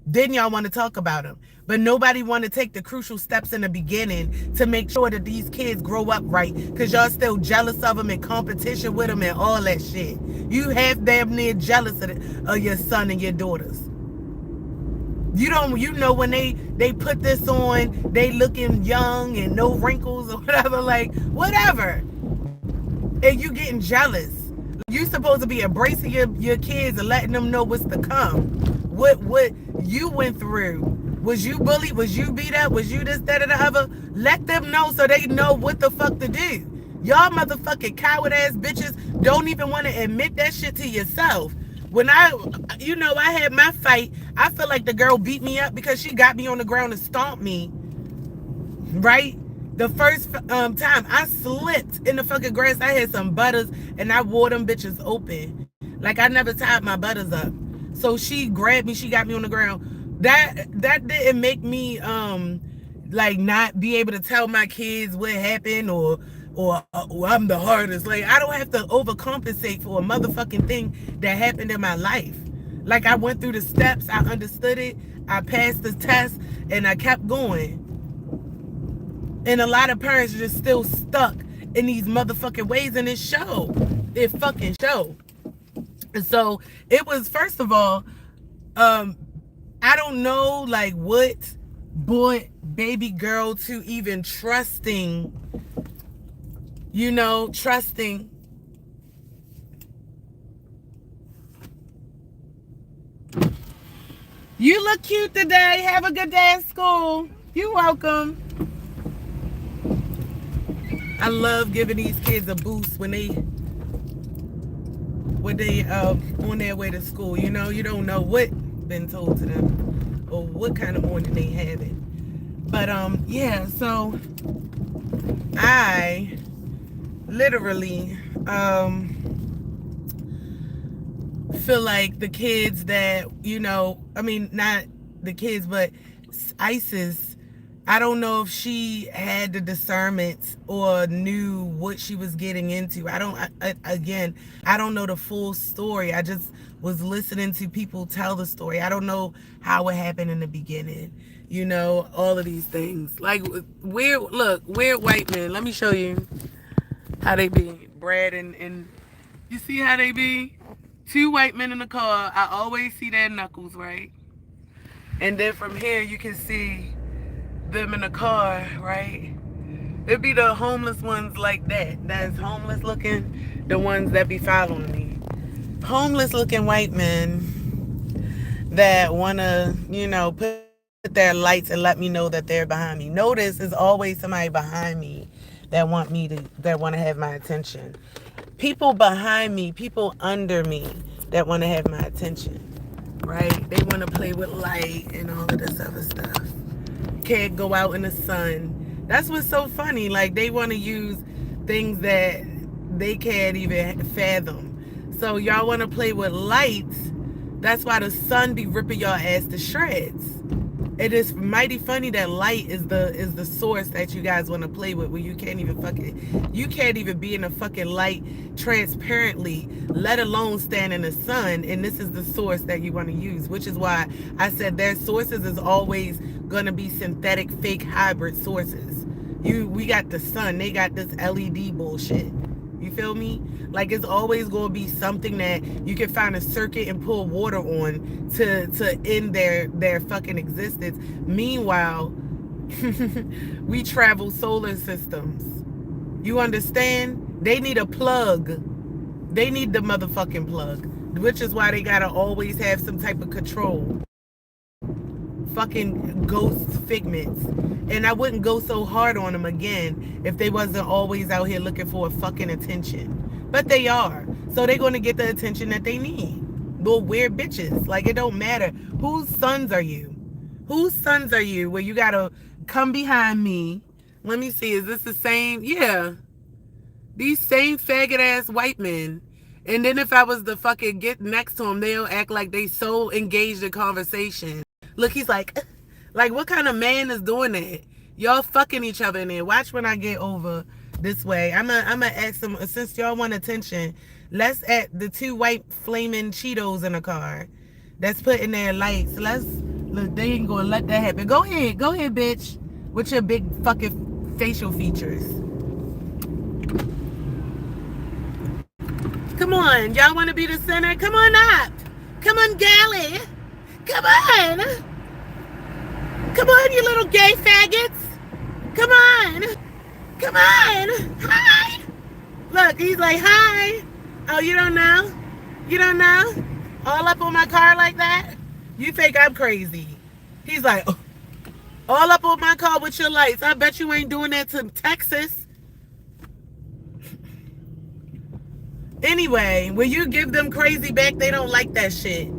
then y'all want to talk about them. But nobody want to take the crucial steps in the beginning to make sure that these kids grow up right, because y'all still jealous of them and competition with them and all that shit. You half damn near jealous of your son and your daughters. You know when they put this on, they looking young and no wrinkles or whatever, like whatever. And you getting jealous. You supposed to be embracing your kids and letting them know what's to come. What you went through. Was you bullied? Was you beat up? Was you this, that, or the other? Let them know so they know what the fuck to do. Y'all motherfucking coward ass bitches don't even want to admit that shit to yourself. When I had my fight, I feel like the girl beat me up because she got me on the ground and stomped me. Right? The first time I slipped in the fucking grass, I had some butters and I wore them bitches open. Like, I never tied my butters up. So she grabbed me, she got me on the ground. That didn't make me like not be able to tell my kids what happened or I'm the hardest. Like, I don't have to overcompensate for a motherfucking thing that happened in my life. Like, I went through the steps, I understood it, I passed the test, and I kept going. And a lot of parents are just still stuck in these motherfucking ways, and it fucking show. And so it was, first of all, I don't know like what brought baby girl to even trusting. You look cute today. Have a good day at school. You're welcome. I love giving these kids a boost when they on their way to school. You don't know what been told to them or what kind of morning they having. But yeah, so I literally feel like the kids that, not the kids, but Issis, I don't know if she had the discernment or knew what she was getting into. I don't know the full story. I just was listening to people tell the story. I don't know how it happened in the beginning. All of these things. Like, weird white men. Let me show you how they be. Brad and you see how they be? Two white men in the car. I always see their knuckles, right? And then from here you can see them in the car, right? It'd be the homeless ones like that's homeless looking, the ones that be following me. Homeless looking white men that wanna, put their lights and let me know that they're behind me. Notice there's always somebody behind me that want to have my attention. People behind me, people under me that want to have my attention, right? They want to play with light and all of this other stuff. Can't go out in the sun. That's what's so funny. Like, they want to use things that they can't even fathom. So y'all want to play with lights. That's why the sun be ripping y'all ass to shreds. It is mighty funny that light is the source that you guys want to play with, where you can't even be in a fucking light transparently, let alone stand in the sun. And this is the source that you want to use, which is why I said their sources is always going to be synthetic, fake, hybrid sources. We got the sun, they got this LED bullshit. You feel me? Like, it's always going to be something that you can find a circuit and pour water on to end their fucking existence. Meanwhile, we travel solar systems. You understand? They need a plug. They need the motherfucking plug, which is why they got to always have some type of control. Fucking ghost figments. And I wouldn't go so hard on them again if they wasn't always out here looking for a fucking attention. but they are. So they're going to get the attention that they need. Little weird bitches. Like, it don't matter. Whose sons are you? Whose sons are you where you got to come behind me? Let me see. Is this the same? Yeah. These same faggot ass white men. And then if I was to fucking get next to them, they'll act like they so engaged in conversation. Look, he's like what kind of man is doing that? Y'all fucking each other in there. Watch when I get over this way. I'm gonna ask them, since y'all want attention, let's add the two white flaming Cheetos in the car that's putting their lights. Look, they ain't gonna let that happen. Go ahead, bitch, with your big fucking facial features. Come on, y'all want to be the center? Come on up. Come on, galley. Come on. Come on, you little gay faggots. Come on. Come on. Hi. Look, he's like, hi. Oh, you don't know? You don't know? All up on my car like that? You think I'm crazy. He's like, oh, all up on my car with your lights. I bet you ain't doing that to Texas. Anyway, when you give them crazy back, they don't like that shit.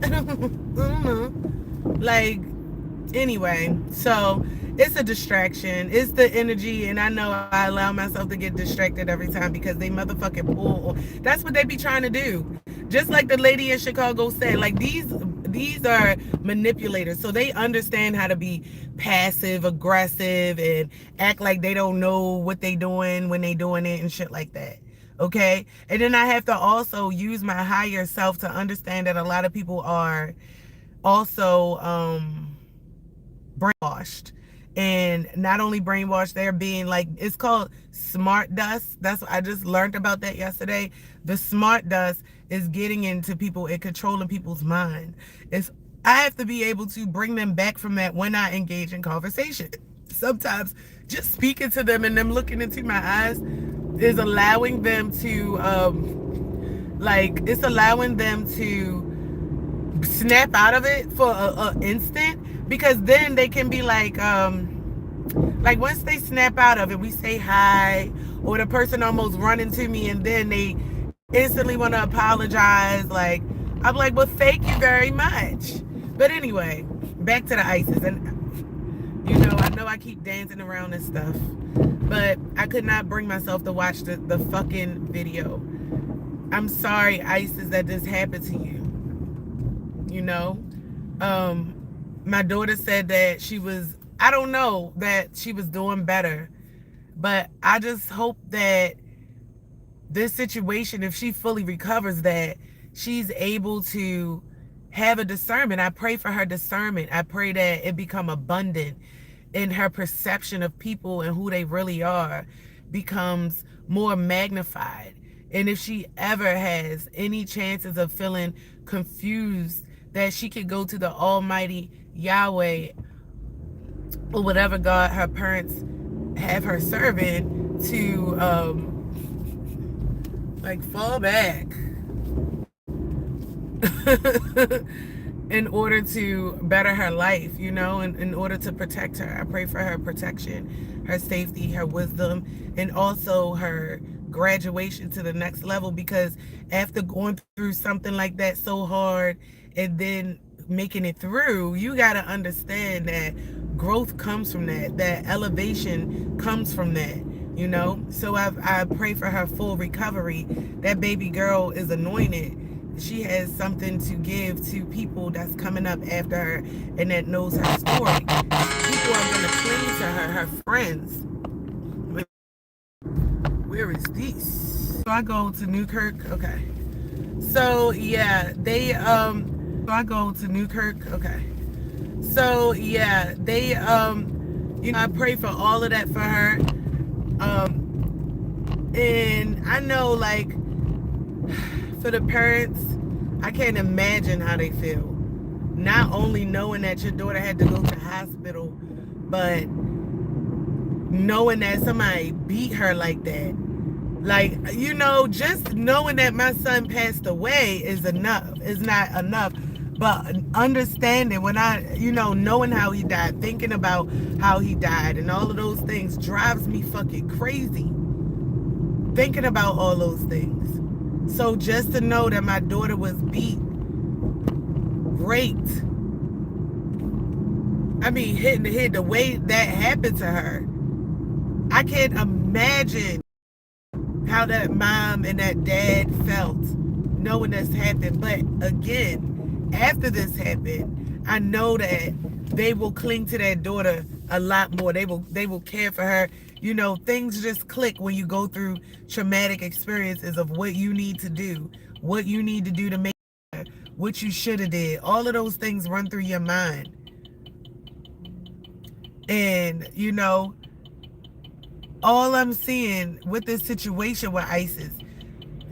I don't know. Like, anyway, so it's a distraction. It's the energy, and I know I allow myself to get distracted every time because they motherfucking pull. That's what they be trying to do. Just like the lady in Chicago said, like, these are manipulators, so they understand how to be passive aggressive and act like they don't know what they doing when they doing it and shit like that. Okay, and then I have to also use my higher self to understand that a lot of people are also brainwashed. And not only brainwashed, they're being like, it's called smart dust. I just learned about that yesterday. The smart dust is getting into people and controlling people's mind. I have to be able to bring them back from that when I engage in conversation. Sometimes just speaking to them and them looking into my eyes is allowing them to it's allowing them to snap out of it for an instant, because then they can be like once they snap out of it, we say hi, or the person almost run into me and then they instantly want to apologize. Like, I'm like, well, thank you very much. But anyway, back to the Issis. And I know I keep dancing around this stuff, but I could not bring myself to watch the fucking video. I'm sorry, Issis, that this happened to you. My daughter said that I don't know, that she was doing better, but I just hope that this situation, if she fully recovers, that she's able to have a discernment. I pray for her discernment. I pray that it become abundant in her perception of people and who they really are, becomes more magnified. And if she ever has any chances of feeling confused, that she could go to the Almighty Yahweh or whatever God her parents have her serving to fall back in order to better her life, in order to protect her. I pray for her protection, her safety, her wisdom, and also her graduation to the next level, because after going through something like that so hard and then making it through, you got to understand that growth comes from that elevation comes from that. So I pray for her full recovery. That baby girl is anointed. She has something to give to people that's coming up after her and that knows her story. People are going to cling to her friends. Where is this? So I go to Newkirk. Okay. So yeah, I go to Newkirk. Okay. So yeah, I pray for all of that for her. And I know, like, for the parents, I can't imagine how they feel. Not only knowing that your daughter had to go to the hospital, but knowing that somebody beat her like that. Like, just knowing that my son passed away is not enough. But understanding when knowing how he died, thinking about how he died and all of those things drives me fucking crazy. Thinking about all those things. So just to know that my daughter was beat, raped, hit in the head, the way that happened to her, I can't imagine how that mom and that dad felt knowing this happened. But again, after this happened, I know that they will cling to their daughter a lot more. They will care for her. Things just click when you go through traumatic experiences of what you need to do to make it, what you should have did. All of those things run through your mind. And, all I'm seeing with this situation with Issis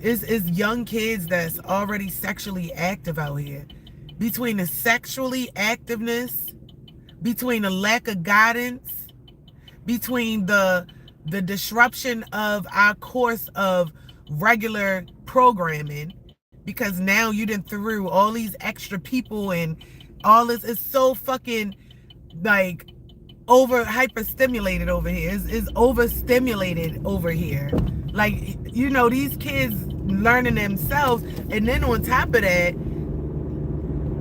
is young kids that's already sexually active out here. Between the sexually activeness, between the lack of guidance, between the disruption of our course of regular programming, because now you done threw all these extra people and all this is so fucking like over hyperstimulated over here. Is overstimulated over here. Like, these kids learning themselves, and then on top of that,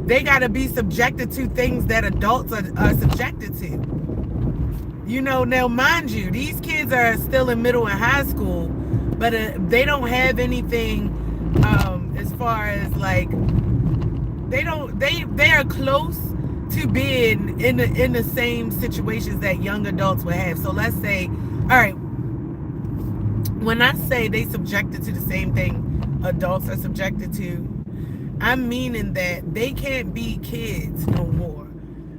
they got to be subjected to things that adults are subjected to. Now mind you, these kids are still in middle and high school, but they don't have anything as far as like they are close to being in the same situations that young adults would have. So let's say, all right, when I say they subjected to the same thing adults are subjected to, I'm meaning that they can't be kids no more.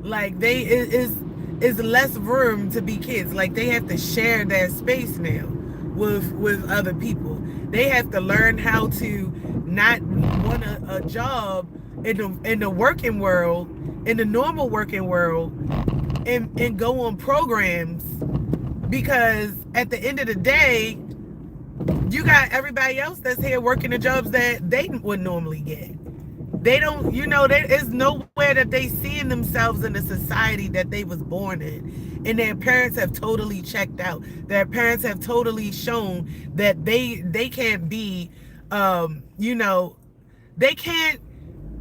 Like is less room to be kids. Like they have to share their space now with other people. They have to learn how to not want a job in the working world, in the normal working world, and go on programs, because at the end of the day, you got everybody else that's here working the jobs that they would normally get. They don't, there is nowhere that they see in themselves in the society that they was born in. And their parents have totally checked out. Their parents have totally shown that they can't be, they can't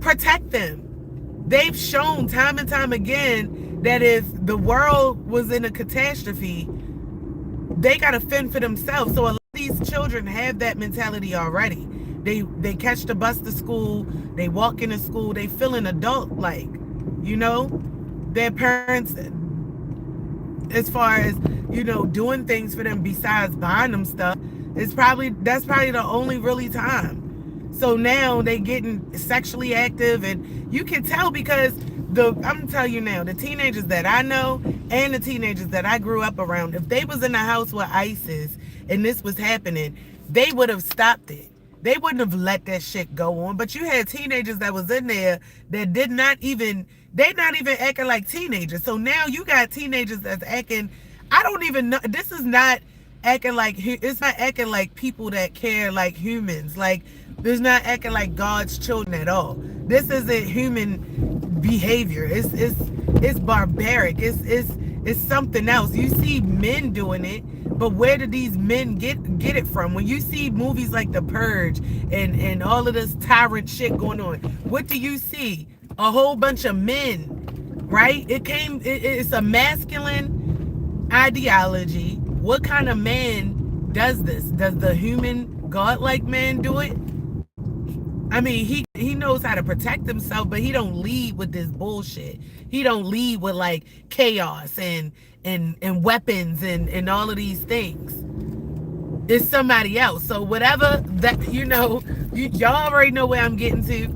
protect them. They've shown time and time again that if the world was in a catastrophe, they got to fend for themselves. So a lot of these children have that mentality already. They catch the bus to school, they walk into school, they feeling adult-like, their parents, as far as, doing things for them besides buying them stuff, that's probably the only really time. So now they getting sexually active, and you can tell because I'm telling you now, the teenagers that I know and the teenagers that I grew up around, if they was in the house with Issis and this was happening, they would have stopped it. They wouldn't have let that shit go on. But you had teenagers that was in there that they're not even acting like teenagers. So now you got teenagers that's acting, I don't even know, it's not acting like people that care like humans. Like, it's not acting like God's children at all. This isn't human behavior. It's barbaric. It's something else. You see men doing it, but where did these men get it from? When you see movies like The Purge and all of this tyrant shit going on, what do you see? A whole bunch of men, right? It's a masculine ideology. What kind of man does this? Does the human godlike man do it? He knows how to protect himself, but he don't lead with this bullshit. He don't lead with like chaos and weapons and all of these things. It's somebody else. So whatever that, y'all already know where I'm getting to.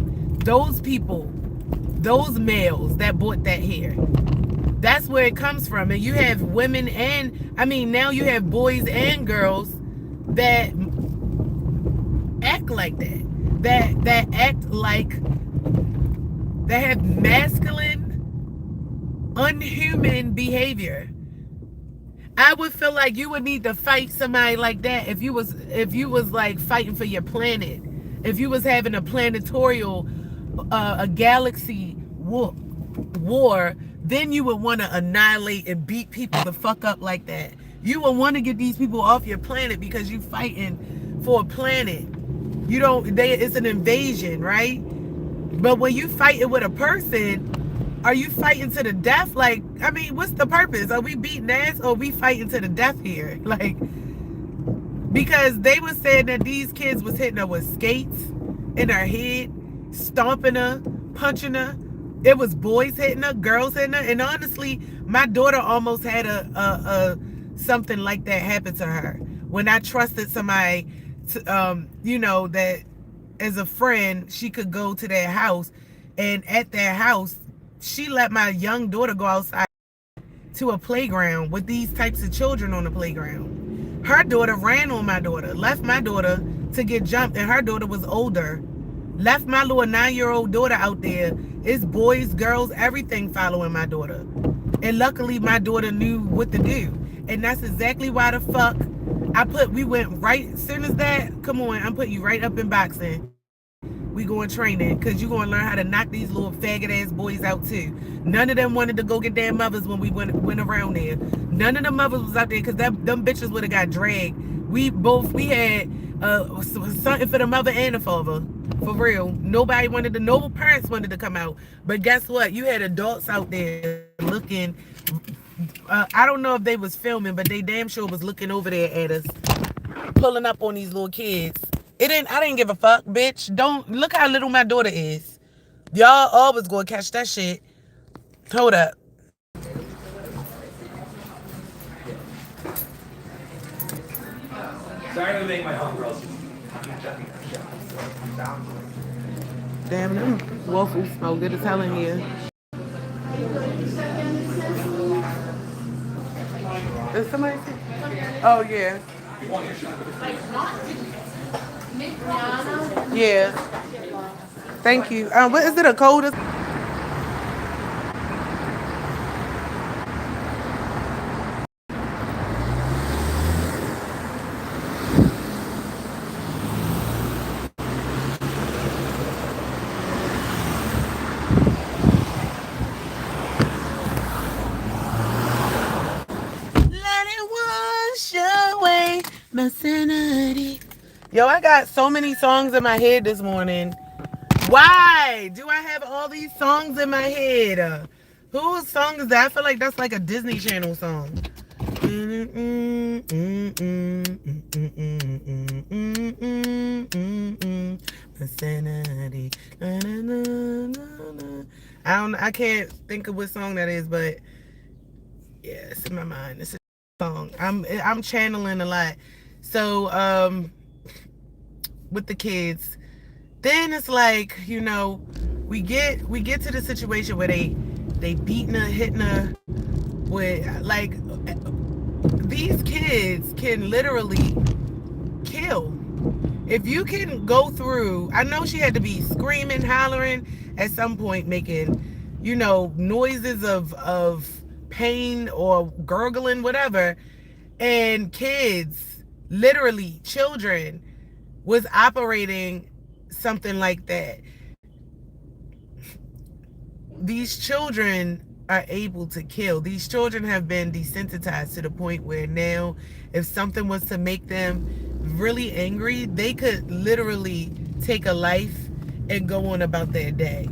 Those people, those males that bought that hair, that's where it comes from. And you have women and, now you have boys and girls that act like that. That act like, that have masculine, unhuman behavior. I would feel like you would need to fight somebody like that if you was like fighting for your planet. If you was having a planetorial a galaxy war, then you would want to annihilate and beat people the fuck up like that. You would want to get these people off your planet because you fighting for a planet. You don't. It's an invasion, right? But when you fighting with a person, are you fighting to the death? Like, I mean, what's the purpose? Are we beating ass or are we fighting to the death here? Like, because they were saying that these kids was hitting her with skates in her head, stomping her, punching her. It was boys hitting her, girls hitting her. And honestly, my daughter almost had a something like that happen to her when I trusted somebody to, you know, that as a friend, she could go to their house. And at their house, she let my young daughter go outside to a playground with these types of children on the playground. Her daughter ran on my daughter, left my daughter to get jumped, and her daughter was older. Left my little 9-year-old daughter out there. It's boys, girls, everything following my daughter. And luckily, my daughter knew what to do. And that's exactly why the fuck we went right, as soon as that, come on, I'm putting you right up in boxing. We going training, because you going to learn how to knock these little faggot ass boys out too. None of them wanted to go get their mothers when we went around there. None of the mothers was out there because them bitches would have got dragged. We had something for the mother and the father. For real. No parents wanted to come out. But guess what? You had adults out there looking. I don't know if they was filming, but they damn sure was looking over there at us, pulling up on these little kids. I didn't give a fuck, bitch. Don't look how little my daughter is. Y'all always gonna catch that shit. Hold up. Sorry to make my homegirls. Damn, them waffles smell good as hell in here. Is somebody? Oh yeah. Yeah. Thank you. What is it? A code? My sanity. Yo, I got so many songs in my head this morning. Why do I have all these songs in my head? Whose song is that? I feel like that's like a Disney Channel song. My sanity. I can't think of what song that is, but yeah, it's in my mind. It's a song. I'm channeling a lot. So with the kids, then it's like, you know, we get to the situation where they beating her, hitting her with, like, these kids can literally kill. If you can go through, I know she had to be screaming, hollering at some point, making, you know, noises of pain or gurgling, whatever, and kids, literally children, was operating something like that. These children are able to kill. These children have been desensitized to the point where now if something was to make them really angry, they could literally take a life and go on about their day.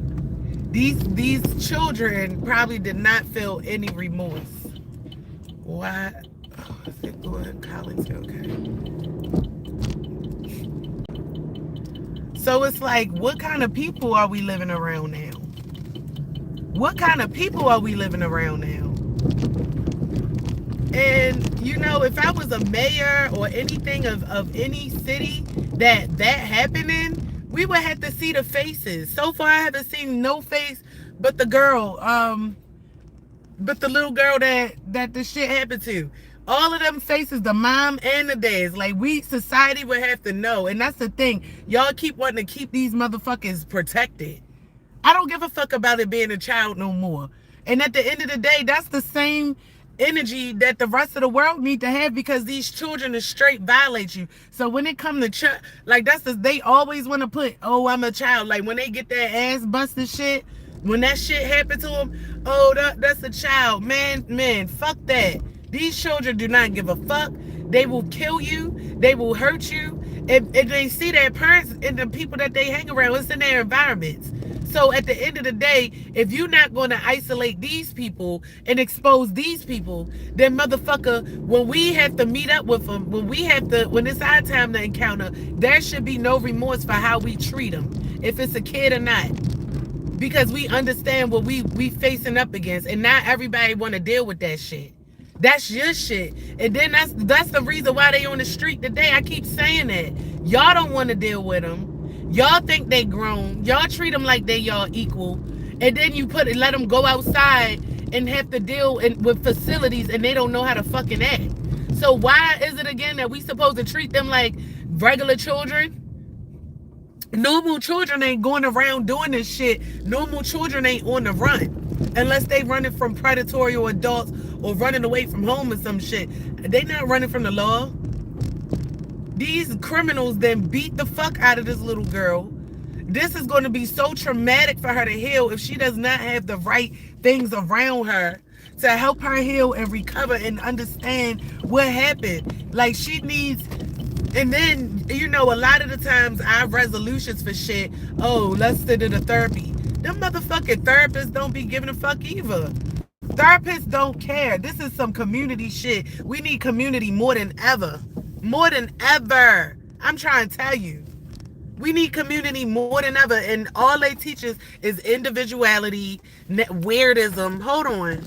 These children probably did not feel any remorse. Why? Oh, I said, go ahead, Collins, okay. So it's like, what kind of people are we living around now? What kind of people are we living around now? And, you know, if I was a mayor or anything of any city that happened in, we would have to see the faces. So far, I haven't seen no face but the girl, but the little girl that the shit happened to. All of them faces, the mom and the dads. Like, society would have to know. And that's the thing. Y'all keep wanting to keep these motherfuckers protected. I don't give a fuck about it being a child no more. And at the end of the day, that's the same energy that the rest of the world need to have, because these children is straight violate you. So when it come to church, like they always want to put, oh, I'm a child. Like when they get their ass busted shit, when that shit happened to them, oh, that's a child. Man, fuck that. These children do not give a fuck. They will kill you. They will hurt you. If they see their parents and the people that they hang around, it's in their environments. So at the end of the day, if you're not going to isolate these people and expose these people, then motherfucker, when we have to meet up with them, when it's our time to encounter, there should be no remorse for how we treat them, if it's a kid or not, because we understand what we facing up against, and not everybody want to deal with that shit. That's your shit. And then that's the reason why they on the street today. I keep saying that. Y'all don't want to deal with them. Y'all think they grown. Y'all treat them like they y'all equal. And then you let them go outside and have to deal with facilities, and they don't know how to fucking act. So why is it again that we supposed to treat them like regular children? Normal children ain't going around doing this shit. Normal children ain't on the run. Unless they running from predatory or adults or running away from home or some shit. They not running from the law. These criminals then beat the fuck out of this little girl. This is going to be so traumatic for her to heal if she does not have the right things around her to help her heal and recover and understand what happened. Like, she needs... And then, you know, a lot of the times our resolutions for shit, oh, let's sit in a therapy. Them motherfucking therapists don't be giving a fuck either. Therapists don't care. This is some community shit. We need community more than ever. More than ever. I'm trying to tell you. We need community more than ever. And all they teach us is individuality, weirdism. Hold on.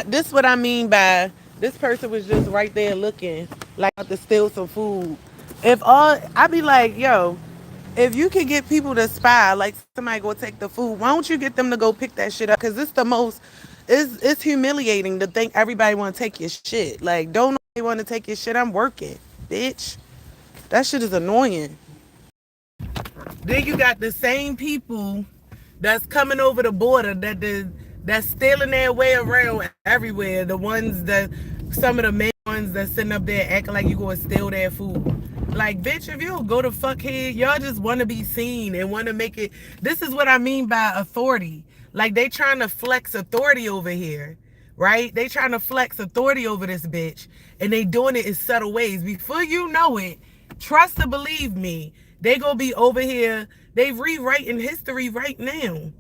This is what I mean by... This person was just right there looking like to steal some food. I be like, yo, if you can get people to spy, like somebody go take the food, why don't you get them to go pick that shit up? Because it's humiliating to think everybody want to take your shit. Like, don't nobody want to take your shit. I'm working, bitch. That shit is annoying. Then you got the same people that's coming over the border that's stealing their way around everywhere. Some of the main ones that's sitting up there acting like you gonna steal their food. Like, bitch, if you don't go to fuckhead, y'all just want to be seen and want to make it. This is what I mean by authority. Like, they trying to flex authority over here, right? They trying to flex authority over this bitch, and they doing it in subtle ways. Before you know it, trust and believe me, they gonna be over here. They rewriting history right now.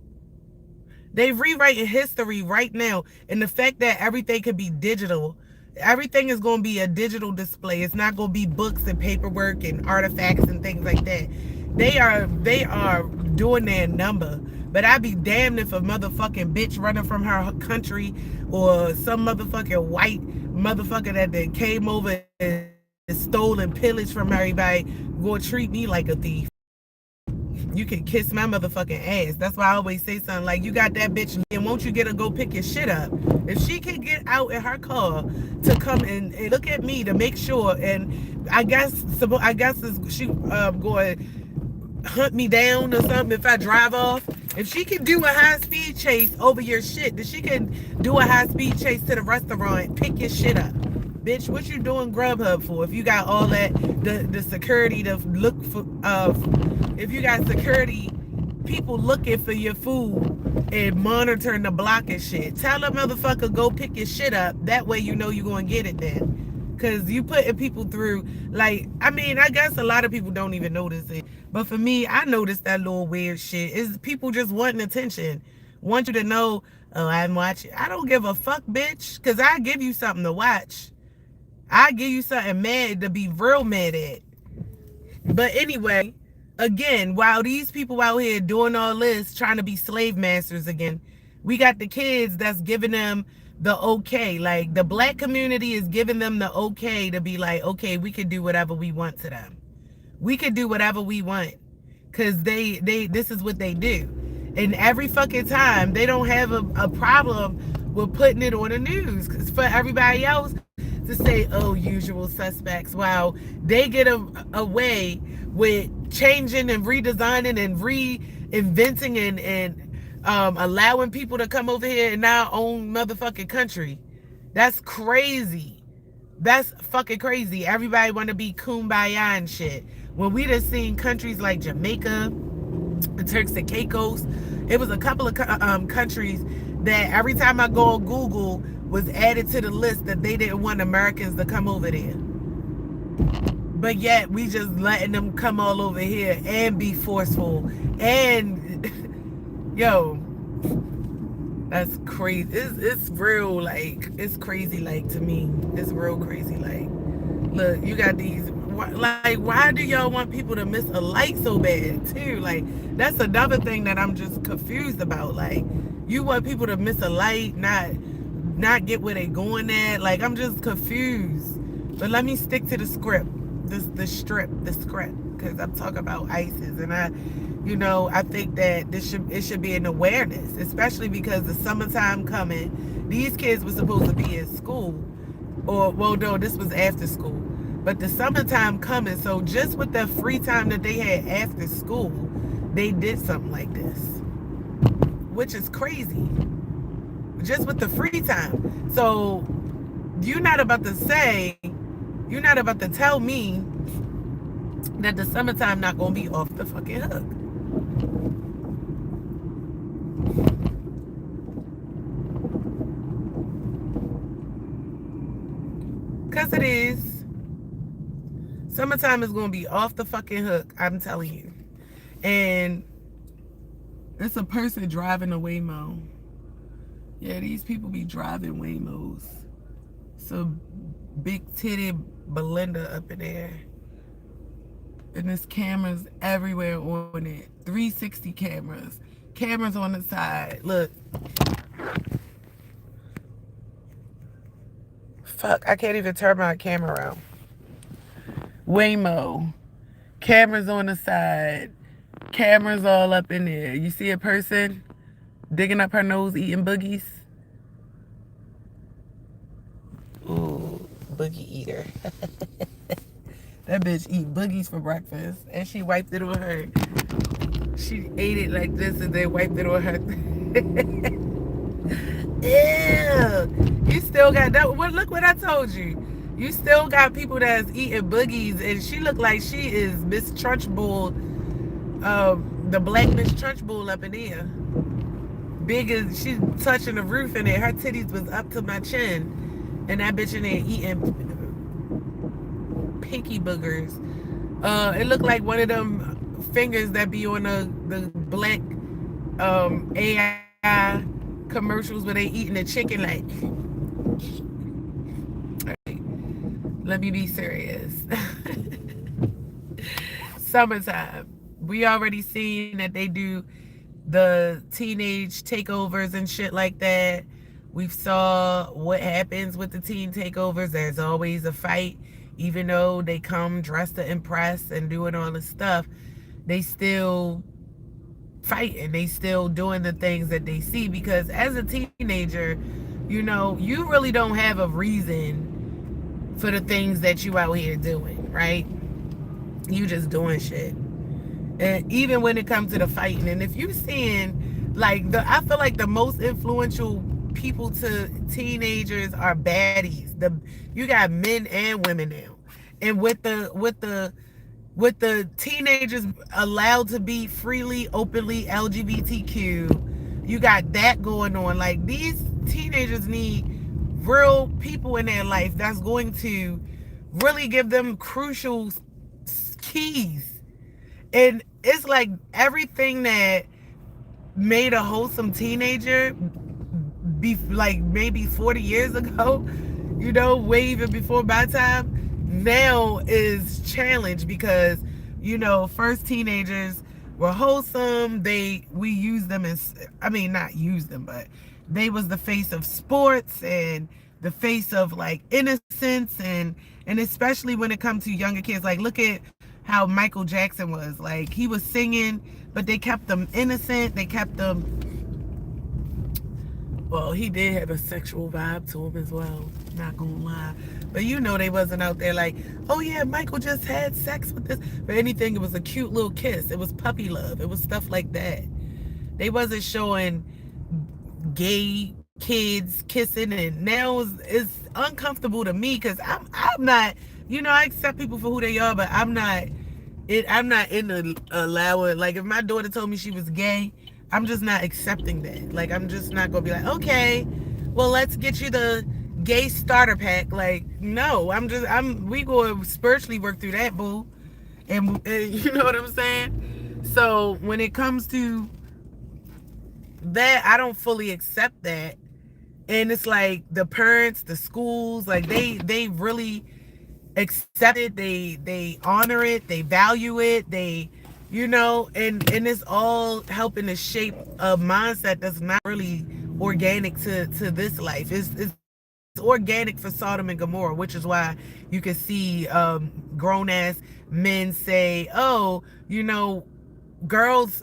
They rewriting history right now. And the fact that everything could be digital, everything is going to be a digital display. It's not going to be books and paperwork and artifacts and things like that. They are doing their number. But I'd be damned if a motherfucking bitch running from her country or some motherfucking white motherfucker that they came over and stole and pillaged from everybody going to treat me like a thief. You can kiss my motherfucking ass. That's why I always say something like, you got that bitch, and won't you get her go pick your shit up? If she can get out in her car to come and look at me to make sure, and I guess she going to hunt me down or something if I drive off. If she can do a high-speed chase over your shit, then she can do a high-speed chase to the restaurant, pick your shit up. Bitch, what you doing Grubhub for? If you got all that, the security to look for, if you got security people looking for your food and monitoring the block and shit, tell a motherfucker go pick your shit up. That way you know you're going to get it then. Because you putting people through, like, I mean, I guess a lot of people don't even notice it. But for me, I noticed that little weird shit. Is people just wanting attention. Want you to know, oh, I'm watching. I don't give a fuck, bitch. Because I give you something to watch. I give you something mad to be real mad at. But anyway, again, while these people out here doing all this, trying to be slave masters again, we got the kids that's giving them the okay. Like, the black community is giving them the okay to be like, okay, we can do whatever we want to them. We can do whatever we want. Because this is what they do. And every fucking time, they don't have a problem with putting it on the news. Because for everybody else to say, oh, usual suspects, wow, they get away with changing and redesigning and reinventing and allowing people to come over here in our own motherfucking country. That's crazy. That's fucking crazy. Everybody want to be kumbaya and shit. When we just seen countries like Jamaica, the Turks and Caicos, it was a couple of countries that every time I go on Google was added to the list that they didn't want Americans to come over there. But yet we just letting them come all over here and be forceful. And yo, that's crazy. It's real, like, it's crazy, like, to me. It's real crazy, like, look, you got these, like, why do y'all want people to miss a light so bad, too? Like, that's another thing that I'm just confused about. Like, you want people to miss a light, not get where they going at. Like, I'm just confused. But let me stick to the script, the script, because I'm talking about Issis, and I think that it should be an awareness, especially because the summertime coming. These kids were supposed to be in school, or, well, no, this was after school, but the summertime coming. So just with the free time that they had after school, they did something like this, which is crazy. Just with the free time. So you're not about to tell me that the summertime not gonna be off the fucking hook. Because it is. Summertime is gonna be off the fucking hook, I'm telling you. And it's a person driving a Waymo. Yeah, these people be driving Waymos. So big titty Belinda up in there. And there's cameras everywhere on it. 360 cameras. Cameras on the side. Look. Fuck, I can't even turn my camera around. Waymo. Cameras on the side. Cameras all up in there. You see a person digging up her nose eating boogies? Ooh, boogie eater. That bitch eat boogies for breakfast, and she wiped it on her. She ate it like this and then wiped it on her. Ew. You still got that. Well, look what I told you. You still got people that's eating boogies, and she look like she is Miss Trunchbull, the black Miss Trunchbull up in there. Big as she's touching the roof in there. Her titties was up to my chin, and that bitch in there eating pinky boogers. It looked like one of them fingers that be on the black AI commercials where they eating the chicken like. All right, let me be serious. Summertime. We already seen that they do the teenage takeovers and shit like that. We saw what happens with the teen takeovers. There's always a fight. Even though they come dressed to impress and doing all this stuff, they still fighting. They still doing the things that they see, because as a teenager, you really don't have a reason for the things that you out here doing, right? You just doing shit. And even when it comes to the fighting, and if you seeing I feel like the most influential people to teenagers are baddies. You got men and women now, and with the teenagers allowed to be freely, openly LGBTQ, you got that going on. Like, these teenagers need real people in their life that's going to really give them crucial keys. And it's like everything that made a wholesome teenager be like maybe 40 years ago, way even before my time, now is challenged because, first teenagers were wholesome. We used them as, not use them, but they was the face of sports and the face of like innocence, and especially when it comes to younger kids. Like, look at how Michael Jackson was. Like, he was singing, but they kept them innocent. They kept them, well, he did have a sexual vibe to him as well, not gonna lie. But they wasn't out there like, oh yeah, Michael just had sex with this. But anything, it was a cute little kiss. It was puppy love. It was stuff like that. They wasn't showing gay kids kissing, and now it's uncomfortable to me because I'm not, I accept people for who they are, but I'm not into allowing, like, if my daughter told me she was gay, I'm just not accepting that. Like, I'm just not gonna be like, okay, well, let's get you the gay starter pack. Like, no, we go spiritually work through that, boo. And you know what I'm saying? So when it comes to that, I don't fully accept that. And it's like the parents, the schools, like they really accept it, they honor it, they value it, and it's all helping to shape a mindset that's not really organic to this life. It's organic for Sodom and Gomorrah, which is why you can see grown ass men say, oh, girls,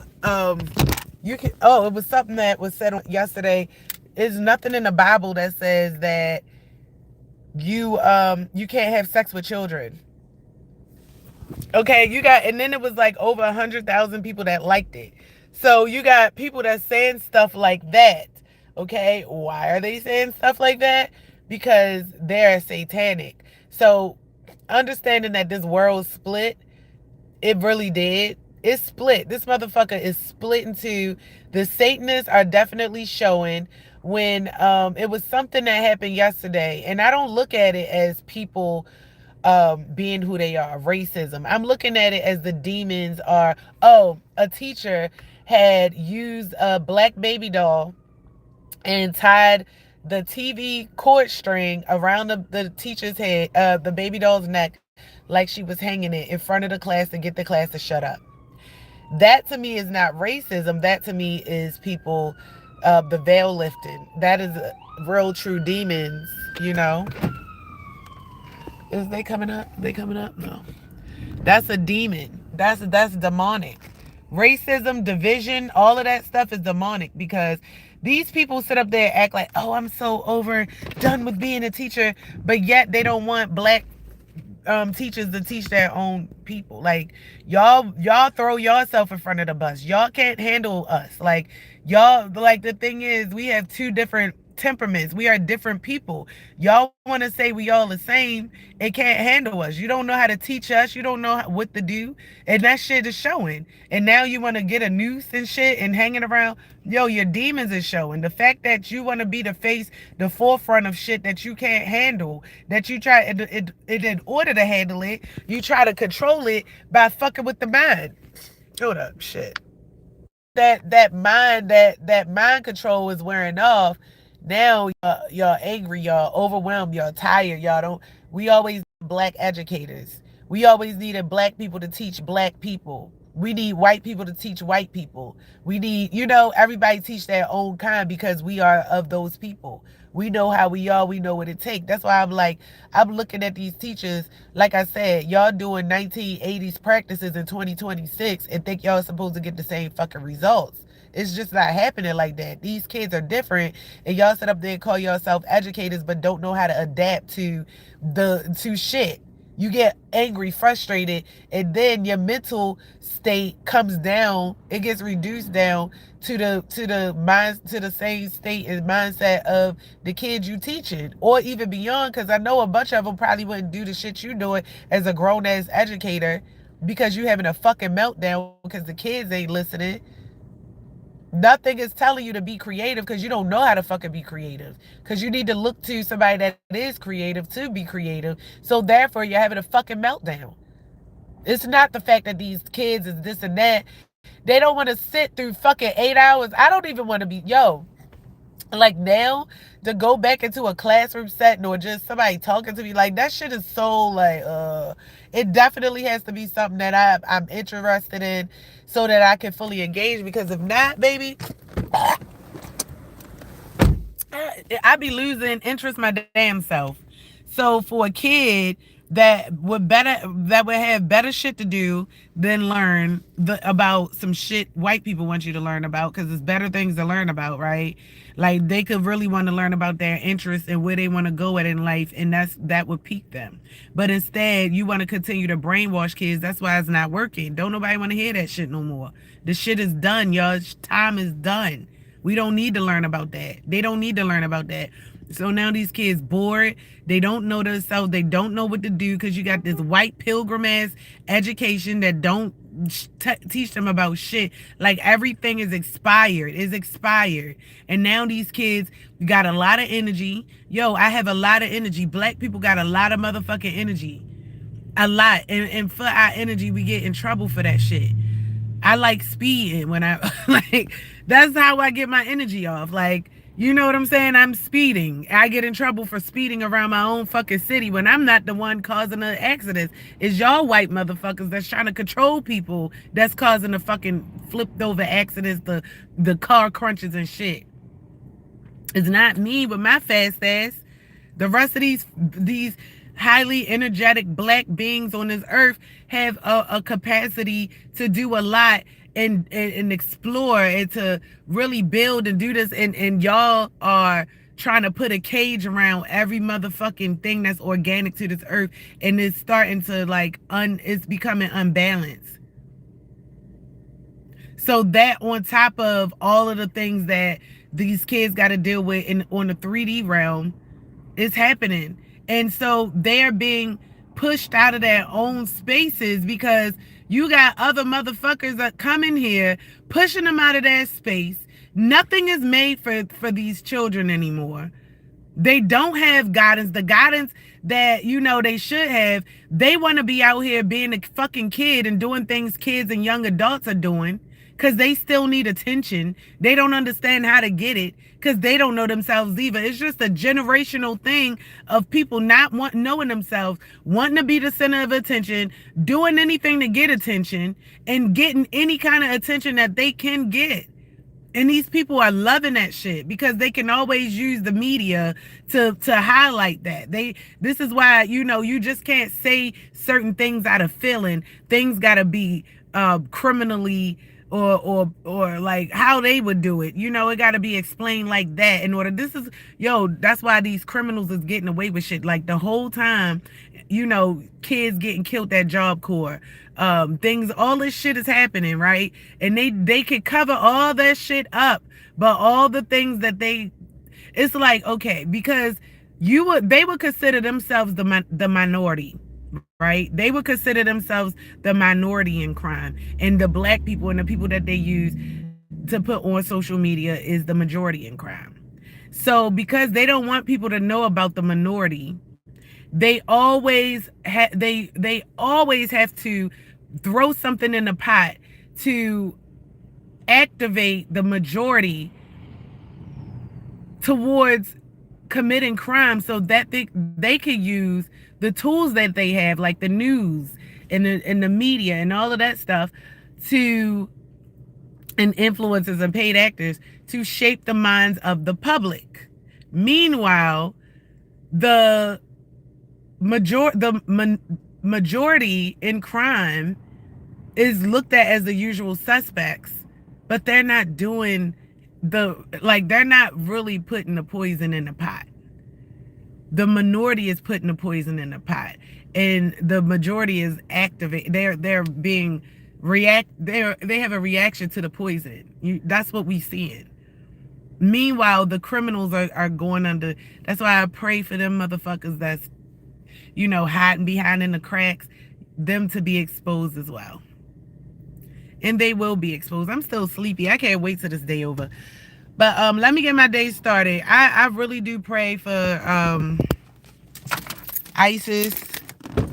you can, oh, it was something that was said yesterday. There's nothing in the Bible that says that you can't have sex with children. Okay, and then it was like over 100,000 people that liked it. So you got people that saying stuff like that. Okay, why are they saying stuff like that? Because they're satanic. So understanding that this world split, it really did. It's split. This motherfucker is split into, the Satanists are definitely showing when it was something that happened yesterday, and I don't look at it as people being who they are, racism. I'm looking at it as the demons are, oh, a teacher had used a black baby doll and tied the TV cord string around the teacher's head, the baby doll's neck, like she was hanging it in front of the class to get the class to shut up. That to me is not racism. That to me is people, the veil lifting. That is real true demons, you know. Is they coming up? They coming up? No. That's a demon. That's demonic. Racism, division, all of that stuff is demonic because these people sit up there and act like, oh, I'm so done with being a teacher, but yet they don't want black teachers to teach their own people. Like, y'all throw yourself in front of the bus. Y'all can't handle us. Like, y'all, like, the thing is, we have two different temperaments. We are different people. Y'all want to say we all the same. It can't handle us. You don't know how to teach us. You don't know what to do. And that shit is showing. And now you want to get a noose and shit and hanging around. Yo, your demons is showing. The fact that you want to be the forefront of shit that you can't handle, that you try, in order to handle it, you try to control it by fucking with the mind. Hold up, shit. That mind control is wearing off. Now y'all angry, y'all overwhelmed, y'all tired, y'all don't. We always black educators. We always needed black people to teach black people. We need white people to teach white people. We need, everybody teach their own kind because we are of those people. We know how we are. We know what it takes. That's why I'm looking at these teachers. Like I said, y'all doing 1980s practices in 2026 and think y'all supposed to get the same fucking results. It's just not happening like that. These kids are different, and y'all sit up there and call yourself educators, but don't know how to adapt to shit. You get angry, frustrated, and then your mental state comes down. It gets reduced down to the same state and mindset of the kids you teaching, or even beyond. Because I know a bunch of them probably wouldn't do the shit you doing as a grown ass educator because you having a fucking meltdown because the kids ain't listening. Nothing is telling you to be creative because you don't know how to fucking be creative. Because you need to look to somebody that is creative to be creative. So therefore, you're having a fucking meltdown. It's not the fact that these kids is this and that. They don't want to sit through fucking 8 hours. I don't even want to be, like now, to go back into a classroom setting or just somebody talking to me, like that shit is so like, it definitely has to be something that I'm interested in so that I can fully engage, because if not, baby, I be losing interest my damn self. So for a kid, that would have better shit to do than learn about some shit white people want you to learn about, because it's better things to learn about, right? Like they could really want to learn about their interests and where they want to go at in life, and that would pique them. But instead you want to continue to brainwash kids. That's why it's not working. Don't nobody want to hear that shit no more. The shit is done, y'all. Time is done. We don't need to learn about that. They don't need to learn about that. So now these kids bored. They don't know themselves. They don't know what to do, because you got this white pilgrim ass education that don't teach them about shit. Like everything is expired. It's expired. And now these kids got a lot of energy. Yo, I have a lot of energy. Black people got a lot of motherfucking energy. A lot. And for our energy, we get in trouble for that shit. I like speeding when I like, that's how I get my energy off. Like, you know what I'm saying? I'm speeding. I get in trouble for speeding around my own fucking city when I'm not the one causing the accidents. It's y'all white motherfuckers that's trying to control people that's causing the fucking flipped over accidents, the car crunches and shit. It's not me with my fast ass. The rest of these highly energetic black beings on this earth have a capacity to do a lot and explore and to really build and do this, and y'all are trying to put a cage around every motherfucking thing that's organic to this earth, and it's starting to like it's becoming unbalanced. So that on top of all of the things that these kids got to deal with on the 3D realm is happening. And so they're being pushed out of their own spaces because you got other motherfuckers that come in here pushing them out of their space. Nothing is made for these children anymore. They don't have guidance. The guidance that, you know, they should have. They want to be out here being a fucking kid and doing things kids and young adults are doing because they still need attention. They don't understand how to get it because they don't know themselves either. It's just a generational thing of people not knowing themselves, wanting to be the center of attention, doing anything to get attention, and getting any kind of attention that they can get. And these people are loving that shit because they can always use the media to highlight that. This is why, you know, you just can't say certain things out of feeling. Things gotta be criminally or like how they would do it. You know, it gotta be explained like that in order. That's why these criminals is getting away with shit. Like the whole time, you know, kids getting killed at Job Corps. Things, all this shit is happening, right? And they could cover all that shit up, but all the things that it's like, okay, because they would consider themselves the minority, right? They would consider themselves the minority in crime, and the black people and the people that they use to put on social media is the majority in crime. So because they don't want people to know about the minority, they always have to throw something in the pot to activate the majority towards committing crime, so that they could use the tools that they have, like the news and the media and all of that stuff, and influencers and paid actors, to shape the minds of the public. Meanwhile, the majority in crime is looked at as the usual suspects, but they're not doing they're not really putting the poison in the pot. The minority is putting the poison in the pot, and the majority is activate. They have a reaction to the poison. That's what we seeing. Meanwhile, the criminals are going under. That's why I pray for them motherfuckers that's, you know, hiding behind in the cracks, them to be exposed as well. And they will be exposed. I'm still sleepy. I can't wait till this day over. But let me get my day started. I really do pray for Issis.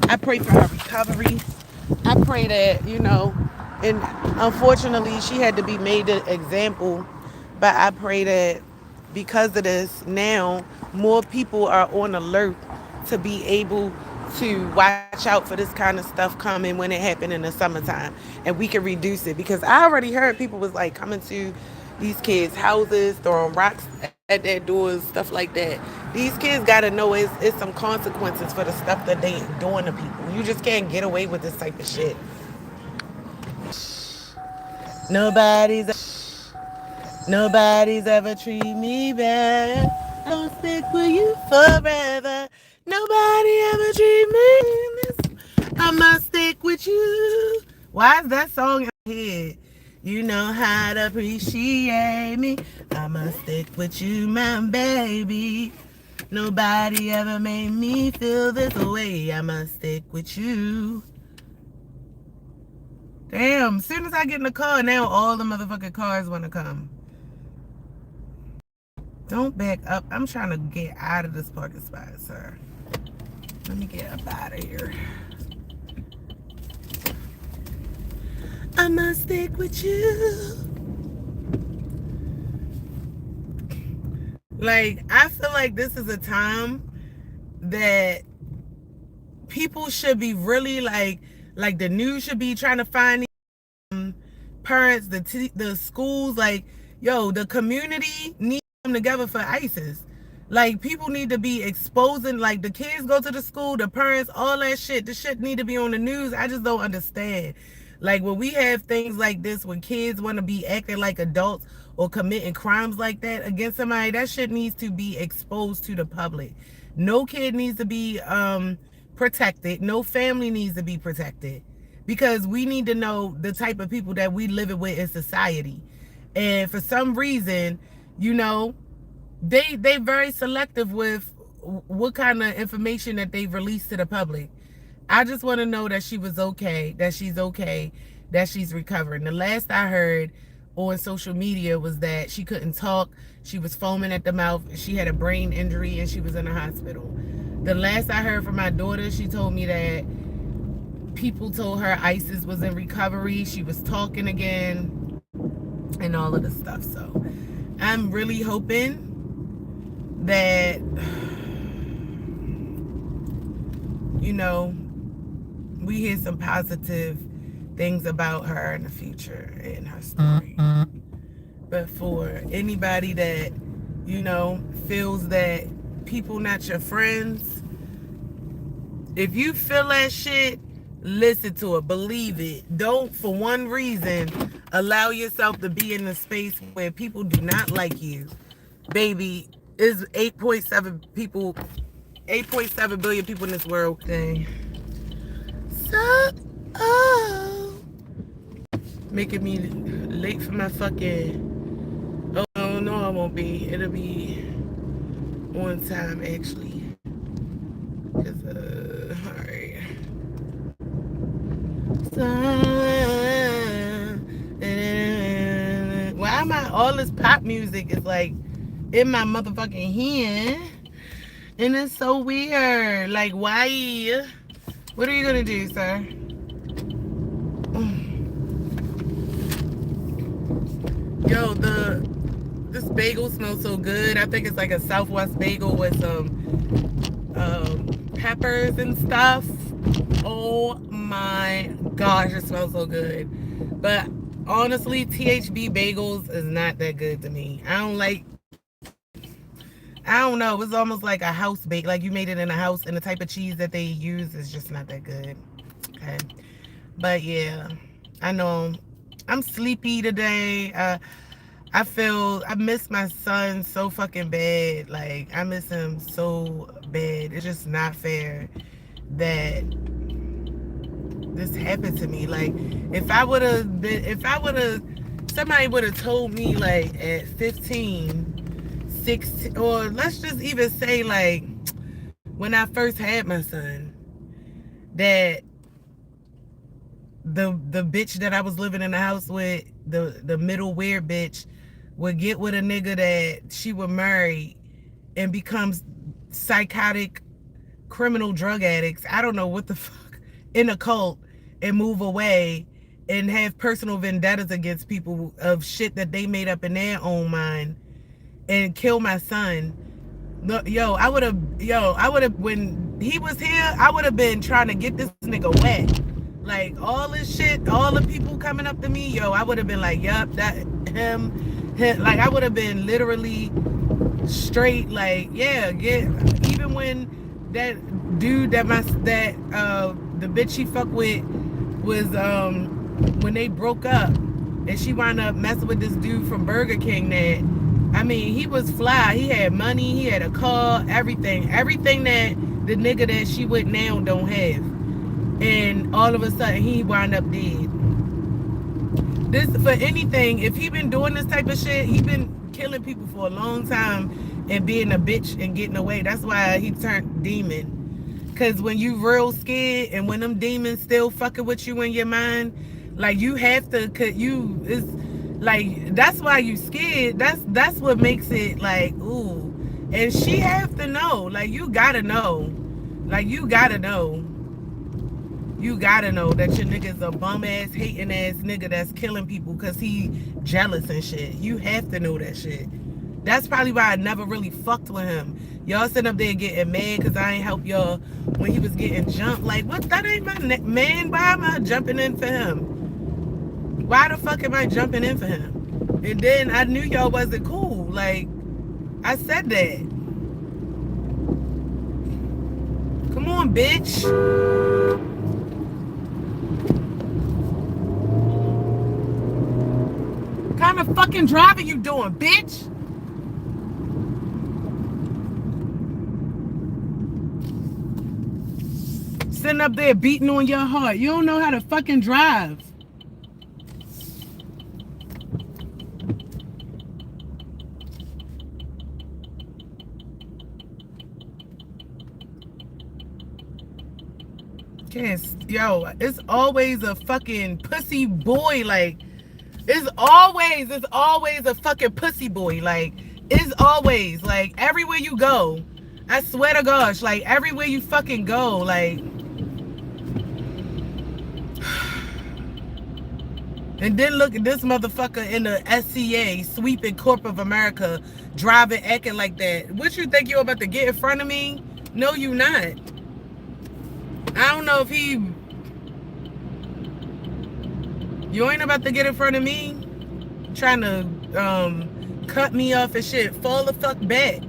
I pray for her recovery. I pray that, you know, and unfortunately she had to be made an example. But I pray that because of this, now more people are on alert to be able to watch out for this kind of stuff coming when it happened in the summertime, and we can reduce it. Because I already heard people was like coming to these kids' houses, throwing rocks At that doing stuff like that. These kids gotta know it's some consequences for the stuff that they doing to people. You just can't get away with this type of shit. Nobody's ever treat me bad. I'll stick with you forever. Nobody ever treat me this. I'ma stick with you. Why is that song in my head? You know how to appreciate me. I'ma stick with you, my baby. Nobody ever made me feel this way. I'ma stick with you. Damn, as soon as I get in the car, now all the motherfucking cars want to come. Don't back up. I'm trying to get out of this parking spot, sir. Let me get up out of here. I'ma stick with you. Like, I feel like this is a time that people should be really like the news should be trying to find parents, the schools, like, yo, the community needs to come together for Issis. Like, people need to be exposing, like, the kids go to the school, the parents, all that shit. The shit need to be on the news. I just don't understand. Like, when we have things like this, when kids want to be acting like adults or committing crimes like that against somebody, that shit needs to be exposed to the public. No kid needs to be protected. No family needs to be protected. Because we need to know the type of people that we live with in society. And for some reason, you know, they very selective with what kind of information that they release to the public. I just want to know that she was okay, that she's okay, that she's recovering. The last I heard on social media was that she couldn't talk, she was foaming at the mouth, she had a brain injury, and she was in the hospital. The last I heard from my daughter, she told me that people told her Issis was in recovery, she was talking again, and all of the stuff. So I'm really hoping that, you know, we hear some positive things about her in the future and her story. But for anybody that, you know, feels that people not your friends, if you feel that shit, listen to it, believe it. Don't, for one reason, allow yourself to be in a space where people do not like you. Baby, there's 8.7 billion people in this world. Dang. So, making me late for my fucking, oh no, I won't be. It'll be on time, actually. Cause, alright. Why am I, all this pop music is like in my motherfucking hand, and it's so weird. Like, why? What are you gonna do, sir? Yo, this bagel smells so good. I think it's like a Southwest bagel with some peppers and stuff. Oh my gosh, it smells so good. But honestly, THB bagels is not that good to me. I don't know. It's almost like a house bake, like you made it in a house, and the type of cheese that they use is just not that good. Okay, but yeah, I know I'm sleepy today. I miss my son so fucking bad. Like, I miss him so bad. It's just not fair that this happened to me. Like, somebody would have told me, like, at 15, 16, or let's just even say, like, when I first had my son, that the bitch that I was living in the house with, the middle weird bitch, would get with a nigga that she would marry and becomes psychotic criminal drug addicts, I don't know what the fuck, in a cult, and move away and have personal vendettas against people of shit that they made up in their own mind, and kill my son. I would have, when he was here, I would have been trying to get this nigga wet. Like, all this shit, all the people coming up to me, I would have been like, yup, that him. Like, I would have been literally straight like, yeah, even when that dude the bitch she fuck with was when they broke up and she wound up messing with this dude from Burger King that, I mean, he was fly. He had money, he had a car, everything that the nigga that she with now don't have. And all of a sudden he wound up dead. This, for anything, if he been doing this type of shit, he been killing people for a long time and being a bitch and getting away. That's why he turned demon. Cause when you real scared and when them demons still fucking with you in your mind, like you have to, it's like, that's why you scared. That's what makes it like, ooh. And she have to know, like you gotta know. Like you gotta know. You gotta know that your nigga's a bum ass, hating ass nigga that's killing people because he jealous and shit. You have to know that shit. That's probably why I never really fucked with him. Y'all sitting up there getting mad because I ain't help y'all when he was getting jumped. Like, what? That ain't my man. Why am I jumping in for him? Why the fuck am I jumping in for him? And then I knew y'all wasn't cool. Like, I said that. Come on, bitch. What kind of fucking driving you doing, bitch? Sitting up there beating on your heart. You don't know how to fucking drive. Yo, it's always a fucking pussy boy. Like, it's always a fucking pussy boy. Like, it's always, like, everywhere you go. I swear to gosh, like, everywhere you fucking go, like. And then look at this motherfucker in the SCA, sweeping corporate America, driving, acting like that. What you think you about to get in front of me? No, you not. I don't know if you ain't about to get in front of me, trying to cut me off and shit. Fall the fuck back.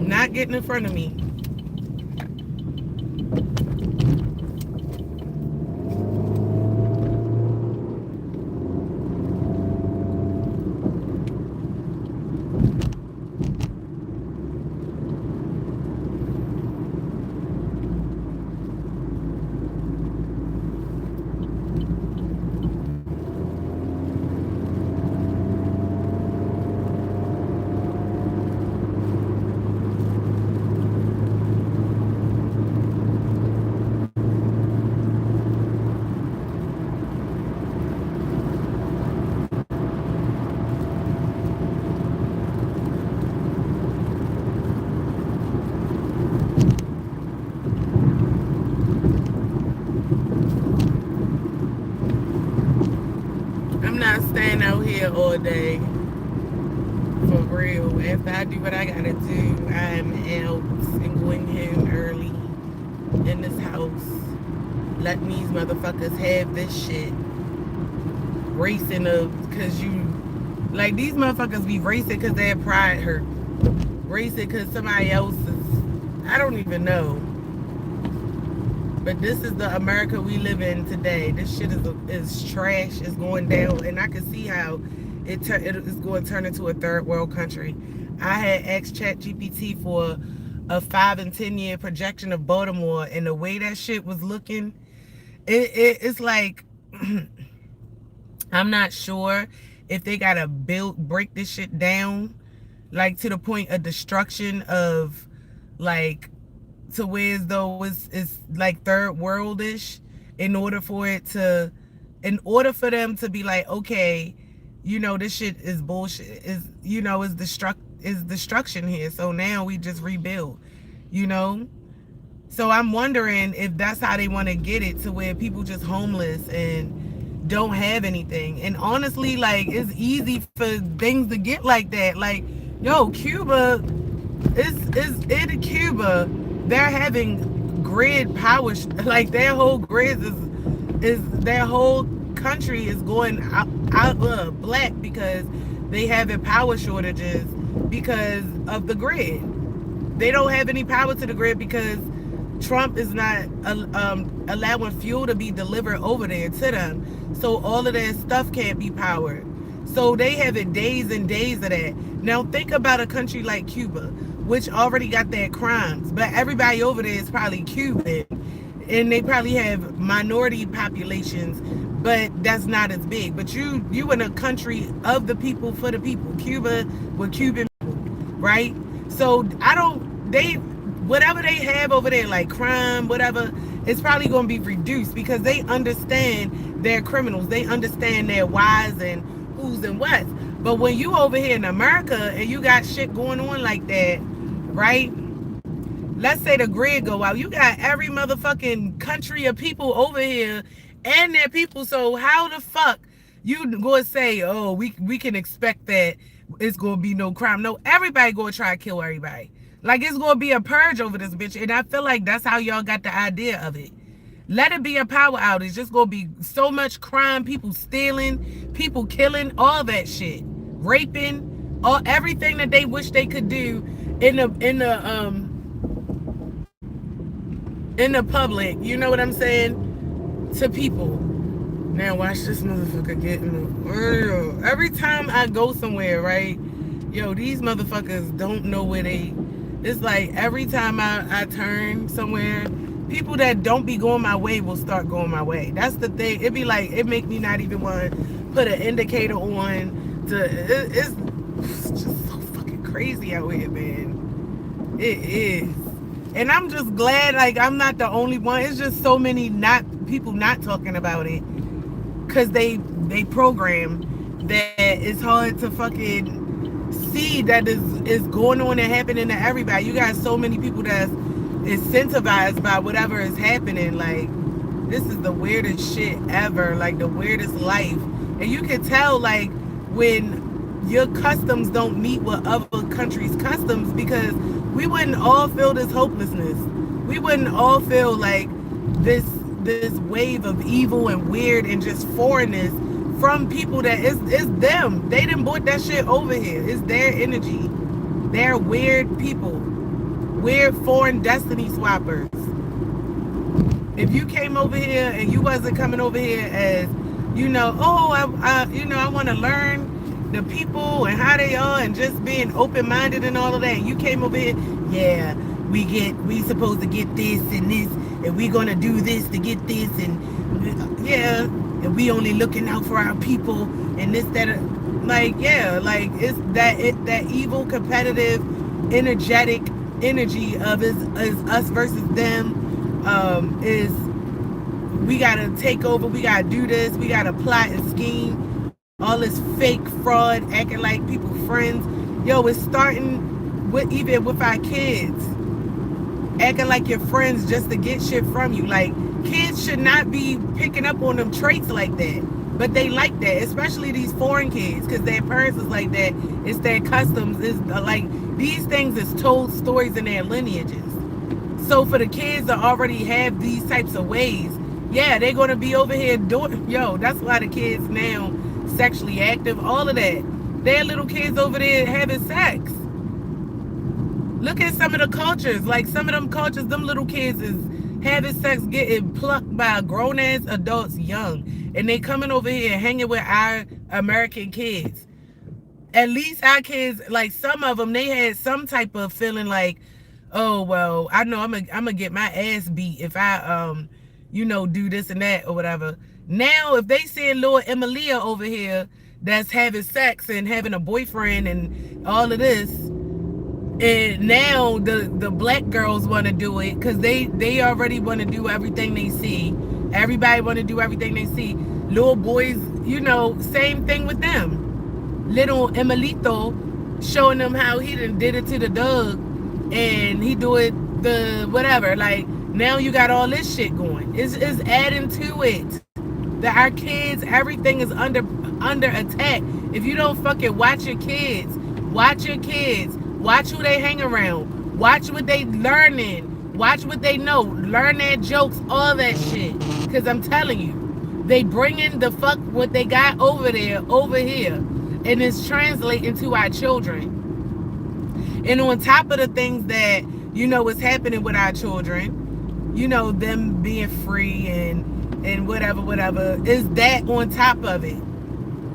Not getting in front of me. Staying out here all day for real. After I do what I gotta do, I am out and going home early in this house. Letting these motherfuckers have this shit. Racing cause you, like, these motherfuckers be racing cause their pride hurt. Racing cause somebody else is, I don't even know. But this is the America we live in today. This shit is trash. It's going down. And I can see how it is going to turn into a third world country. I had asked ChatGPT for a 5 and 10 year projection of Baltimore, and the way that shit was looking, it's like, I'm not sure if they got to break this shit down, like to the point of destruction of, like, to where as though it's like third worldish, in order for them to be like, okay, you know, this shit is bullshit, is destruction here, so now we just rebuild, you know. So I'm wondering if that's how they want to get it, to where people just homeless and don't have anything. And honestly, like, it's easy for things to get like that. Like, yo, Cuba, It's in Cuba. They're having grid power. Like their whole grid is their whole country is going out black because they having power shortages because of the grid. They don't have any power to the grid because Trump is not allowing fuel to be delivered over there to them. So all of their stuff can't be powered. So they have it days and days of that. Now think about a country like Cuba, which already got their crimes, but everybody over there is probably Cuban, and they probably have minority populations, but that's not as big. But you in a country of the people for the people, Cuba with Cuban people, right? So whatever they have over there, like crime, whatever, it's probably going to be reduced because they understand their criminals. They understand their whys and who's and what's. But when you over here in America and you got shit going on like that, right? Let's say the grid go out. You got every motherfucking country of people over here and their people. So how the fuck you going to say, oh, we can expect that it's going to be no crime? No, everybody going to try to kill everybody. Like, it's going to be a purge over this bitch. And I feel like that's how y'all got the idea of it. Let it be a power outage. It's going to be so much crime, people stealing, people killing, all that shit. Raping, everything that they wish they could do in the public. You know what I'm saying? To people. Now watch this motherfucker get in the... Every time I go somewhere, right? Yo, these motherfuckers don't know where they... It's like every time I turn somewhere, people that don't be going my way will start going my way. That's the thing. It be like, it make me not even want to put an indicator on to... It's just so fucking crazy out here, man. It is. And I'm just glad, like, I'm not the only one. It's just so many people not talking about it. Because they program that it's hard to fucking see that is going on and happening to everybody. You got so many people that's incentivized by whatever is happening. Like, this is the weirdest shit ever. Like, the weirdest life. And you can tell, like, when your customs don't meet with other countries' customs, because we wouldn't all feel this hopelessness. We wouldn't all feel like this wave of evil and weird and just foreignness from people that it's them. They didn't brought that shit over here. It's their energy. They're weird people. Weird foreign destiny swappers. If you came over here and you wasn't coming over here as, you know, oh, I want to learn the people and how they are and just being open-minded and all of that. You came over here, yeah, we supposed to get this and this, and we gonna do this to get this, and yeah, and we only looking out for our people and this, that, like, yeah, like, it's that evil, competitive, energetic energy of is us versus them. Is we gotta take over, we gotta do this, we gotta plot and scheme. All this fake fraud, acting like people friends. Yo, it's starting with even with our kids. Acting like your friends just to get shit from you. Like, kids should not be picking up on them traits like that. But they like that, especially these foreign kids, because their parents is like that. It's their customs. It's like, these things is told stories in their lineages. So for the kids to already have these types of ways, yeah, they're going to be over here doing, yo, that's why the kids now sexually active, all of that. They're little kids over there having sex. Look at some of the cultures. Like, some of them cultures, them little kids is having sex, getting plucked by grown-ass adults young. And they coming over here and hanging with our American kids. At least our kids, like, some of them, they had some type of feeling like, oh, well, I know I'm gonna get my ass beat if I, you know, do this and that or whatever. Now, if they see little Emilia over here that's having sex and having a boyfriend and all of this, and now the black girls want to do it because they already want to do everything they see. Everybody want to do everything they see. Little boys, you know, same thing with them. Little Emilito showing them how he did it to the dog, and he do it the whatever. Like, now you got all this shit going. It's adding to it. That our kids, everything is under attack. If you don't fucking watch your kids, Watch who they hang around. Watch what they learning. Watch what they know. Learn their jokes, all that shit. Because I'm telling you, they bringing the fuck what they got over there, over here. And it's translating to our children. And on top of the things that, is happening with our children, them being free and whatever, is that on top of it?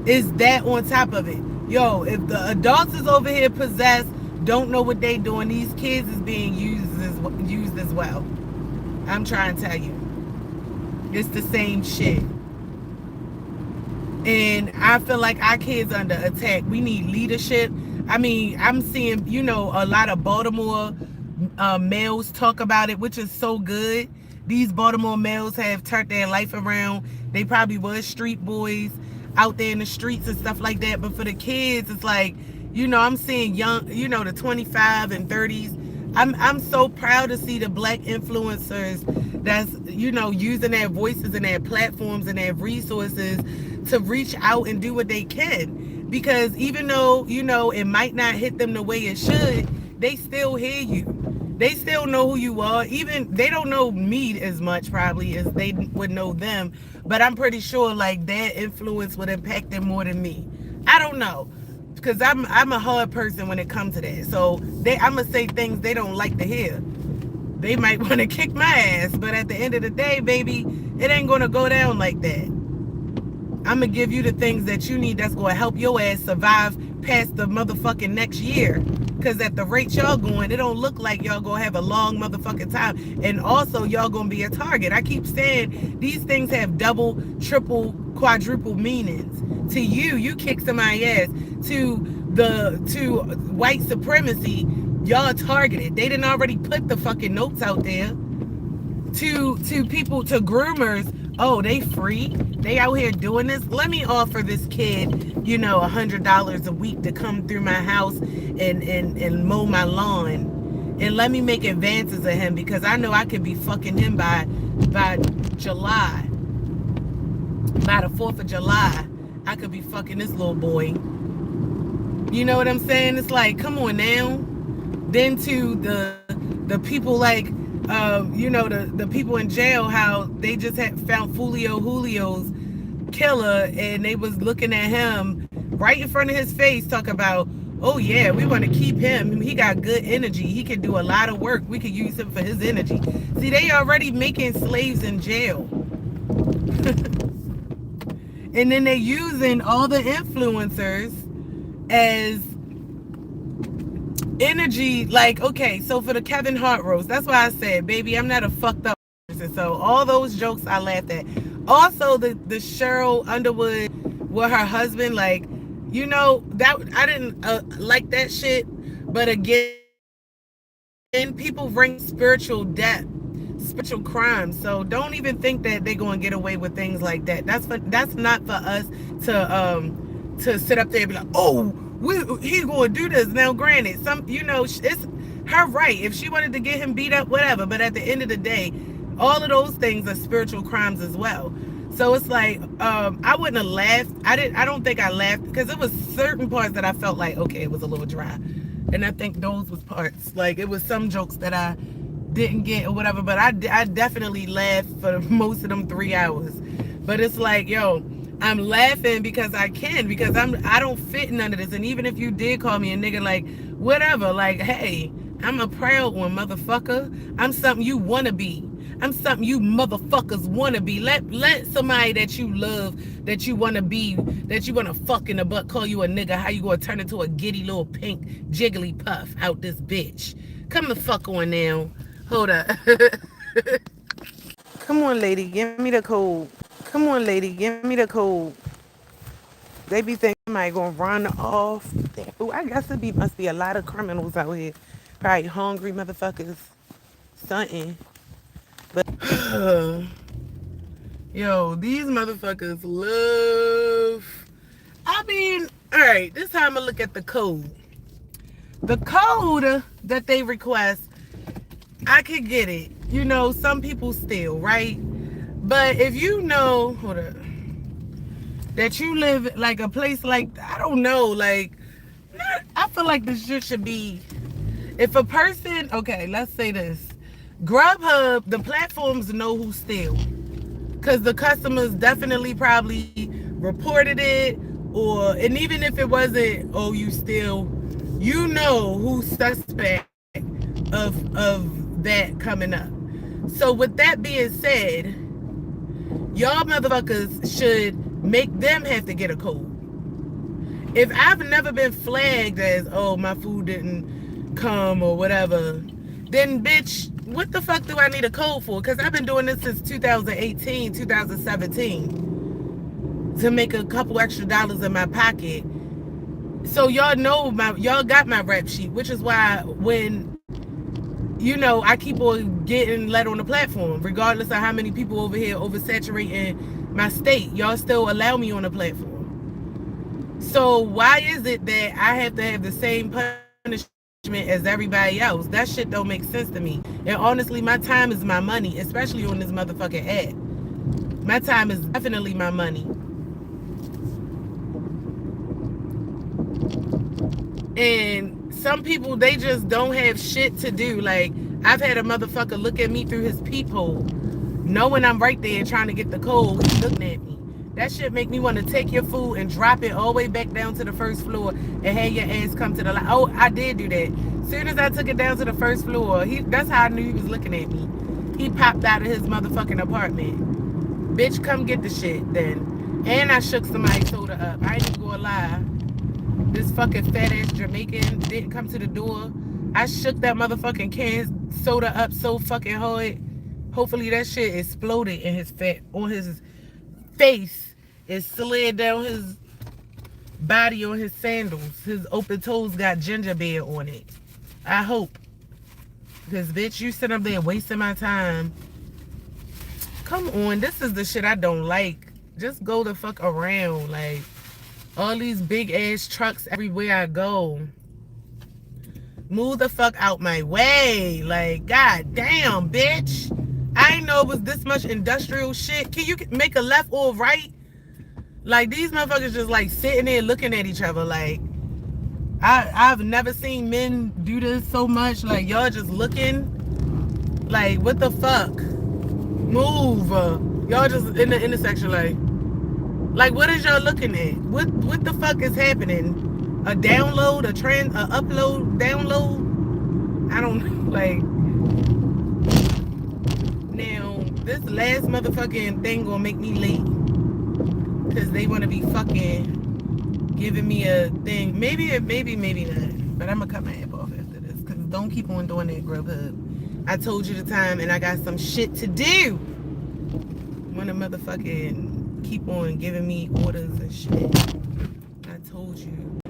Is that on top of it? Yo, if the adults is over here possessed, don't know what they doing, these kids is being used as well. I'm trying to tell you. It's the same shit. And I feel like our kids under attack. We need leadership. I mean, I'm seeing, a lot of Baltimore males talk about it, which is so good. These Baltimore males have turned their life around. They probably was street boys out there in the streets and stuff like that. But for the kids, it's like, I'm seeing young, the 25 and 30s. I'm so proud to see the black influencers that's, using their voices and their platforms and their resources to reach out and do what they can. Because even though, it might not hit them the way it should, they still hear you. They still know who you are. Even they don't know me as much probably as they would know them. But I'm pretty sure like their influence would impact them more than me. I don't know. Because I'm a hard person when it comes to that. So I'm going to say things they don't like to hear. They might want to kick my ass. But at the end of the day, baby, it ain't going to go down like that. I'm going to give you the things that you need that's going to help your ass survive past the motherfucking next year. Because at the rate y'all going, it don't look like y'all going to have a long motherfucking time. And also, y'all going to be a target. I keep saying these things have double, triple, quadruple meanings. To you kick somebody's ass. To white supremacy, y'all targeted. They didn't already put the fucking notes out there. To people, to groomers, oh, they free? They out here doing this? Let me offer this kid, $100 a week to come through my house and mow my lawn. And let me make advances of him because I know I could be fucking him by July. By the 4th of July, I could be fucking this little boy. You know what I'm saying? It's like, come on now. Then to the people like, the people in jail, how they just had found Julio's killer and they was looking at him right in front of his face, talk about, oh yeah, we want to keep him. He got good energy. He can do a lot of work. We could use him for his energy. See, they already making slaves in jail. And then they're using all the influencers as energy. Like, okay, so for the Kevin Hart roast, that's why I said, baby, I'm not a fucked up person. So all those jokes I laughed at. Also, the Cheryl Underwood with her husband, like, that I didn't like that shit. But again, people bring spiritual death, spiritual crimes. So don't even think that they're going to get away with things like that. That's not for us to sit up there and be like, oh, he's going to do this. Now, granted, it's her right. If she wanted to get him beat up, whatever. But at the end of the day, all of those things are spiritual crimes as well. So it's like, I wouldn't have laughed. I don't think I laughed because it was certain parts that I felt like, okay, it was a little dry. And I think those was parts. Like, it was some jokes that I didn't get or whatever. But I definitely laughed for most of them 3 hours. But it's like, yo, I'm laughing because I can. Because I don't fit none of this. And even if you did call me a nigga, like, whatever. Like, hey, I'm a proud one, motherfucker. I'm something you want to be. I'm something you motherfuckers want to be. Let somebody that you love, that you want to be, that you want to fuck in the butt call you a nigga. How you going to turn into a giddy little pink jiggly puff out this bitch? Come the fuck on now. Hold up. Come on, lady. Give me the code. Come on, lady. Give me the code. They be thinking somebody going to run off. Ooh, I guess must be a lot of criminals out here. Probably hungry motherfuckers. Something. But yo, these motherfuckers love. I mean, all right, this time I look at the code. The code that they request, I could get it. Some people still, right? But if hold up, that you live like a place like, I don't know, like, I feel like this shit should be If a person, okay, let's say this. Grubhub, the platforms know who steal. Because the customers definitely probably reported it, or, and even if it wasn't, oh, you steal, you know who's suspect of that coming up. So with that being said, y'all motherfuckers should make them have to get a code. If I've never been flagged as, oh, my food didn't come or whatever, then bitch, what the fuck do I need a code for? Because I've been doing this since 2018, 2017 to make a couple extra dollars in my pocket. So y'all know y'all got my rap sheet, which is why when, you know, I keep on getting let on the platform, regardless of how many people over here oversaturating my state, y'all still allow me on the platform. So why is it that I have to have the same punishment as everybody else? That shit don't make sense to me. And honestly, my time is my money, especially on this motherfucking app. My time is definitely my money. And some people, they just don't have shit to do. Like, I've had a motherfucker look at me through his peephole, knowing I'm right there trying to get the code, he's looking at me. That shit make me want to take your food and drop it all the way back down to the first floor and have your ass come to the line. Oh, I did do that. As soon as I took it down to the first floor, that's how I knew he was looking at me. He popped out of his motherfucking apartment. Bitch, come get the shit then. And I shook somebody's soda up. I ain't even gonna lie. This fucking fat ass Jamaican didn't come to the door. I shook that motherfucking can soda up so fucking hard. Hopefully that shit exploded in his on his face. It slid down his body on his sandals. His open toes got gingerbread on it. I hope. Because, bitch, you sit up there wasting my time. Come on, this is the shit I don't like. Just go the fuck around. Like, all these big ass trucks everywhere I go. Move the fuck out my way. Like, god damn, bitch. I didn't know it was this much industrial shit. Can you make a left or right? Like, these motherfuckers just like sitting there looking at each other. Like, I've never seen men do this so much. Like, y'all just looking. Like, what the fuck? Move. Y'all just in the intersection like what is y'all looking at? What the fuck is happening? A download, a upload, download? I don't know. Like, now this last motherfucking thing gonna make me late. Cause they wanna be fucking giving me a thing. Maybe not. But I'm gonna cut my app off after this. Cause don't keep on doing that, Grubhub. I told you the time and I got some shit to do. Wanna motherfucking keep on giving me orders and shit. I told you.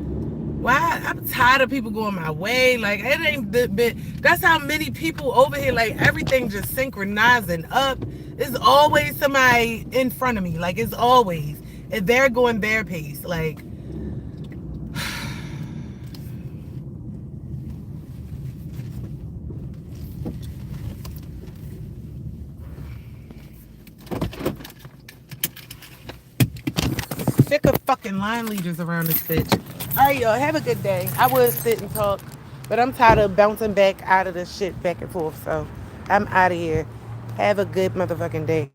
Why? I'm tired of people going my way. Like, it ain't the bit. That's how many people over here, like, everything just synchronizing up. There's always somebody in front of me. Like, it's always. And they're going their pace. Like, sick of fucking line leaders around this bitch. All right, y'all. Have a good day. I would sit and talk, but I'm tired of bouncing back out of this shit back and forth. So I'm out of here. Have a good motherfucking day.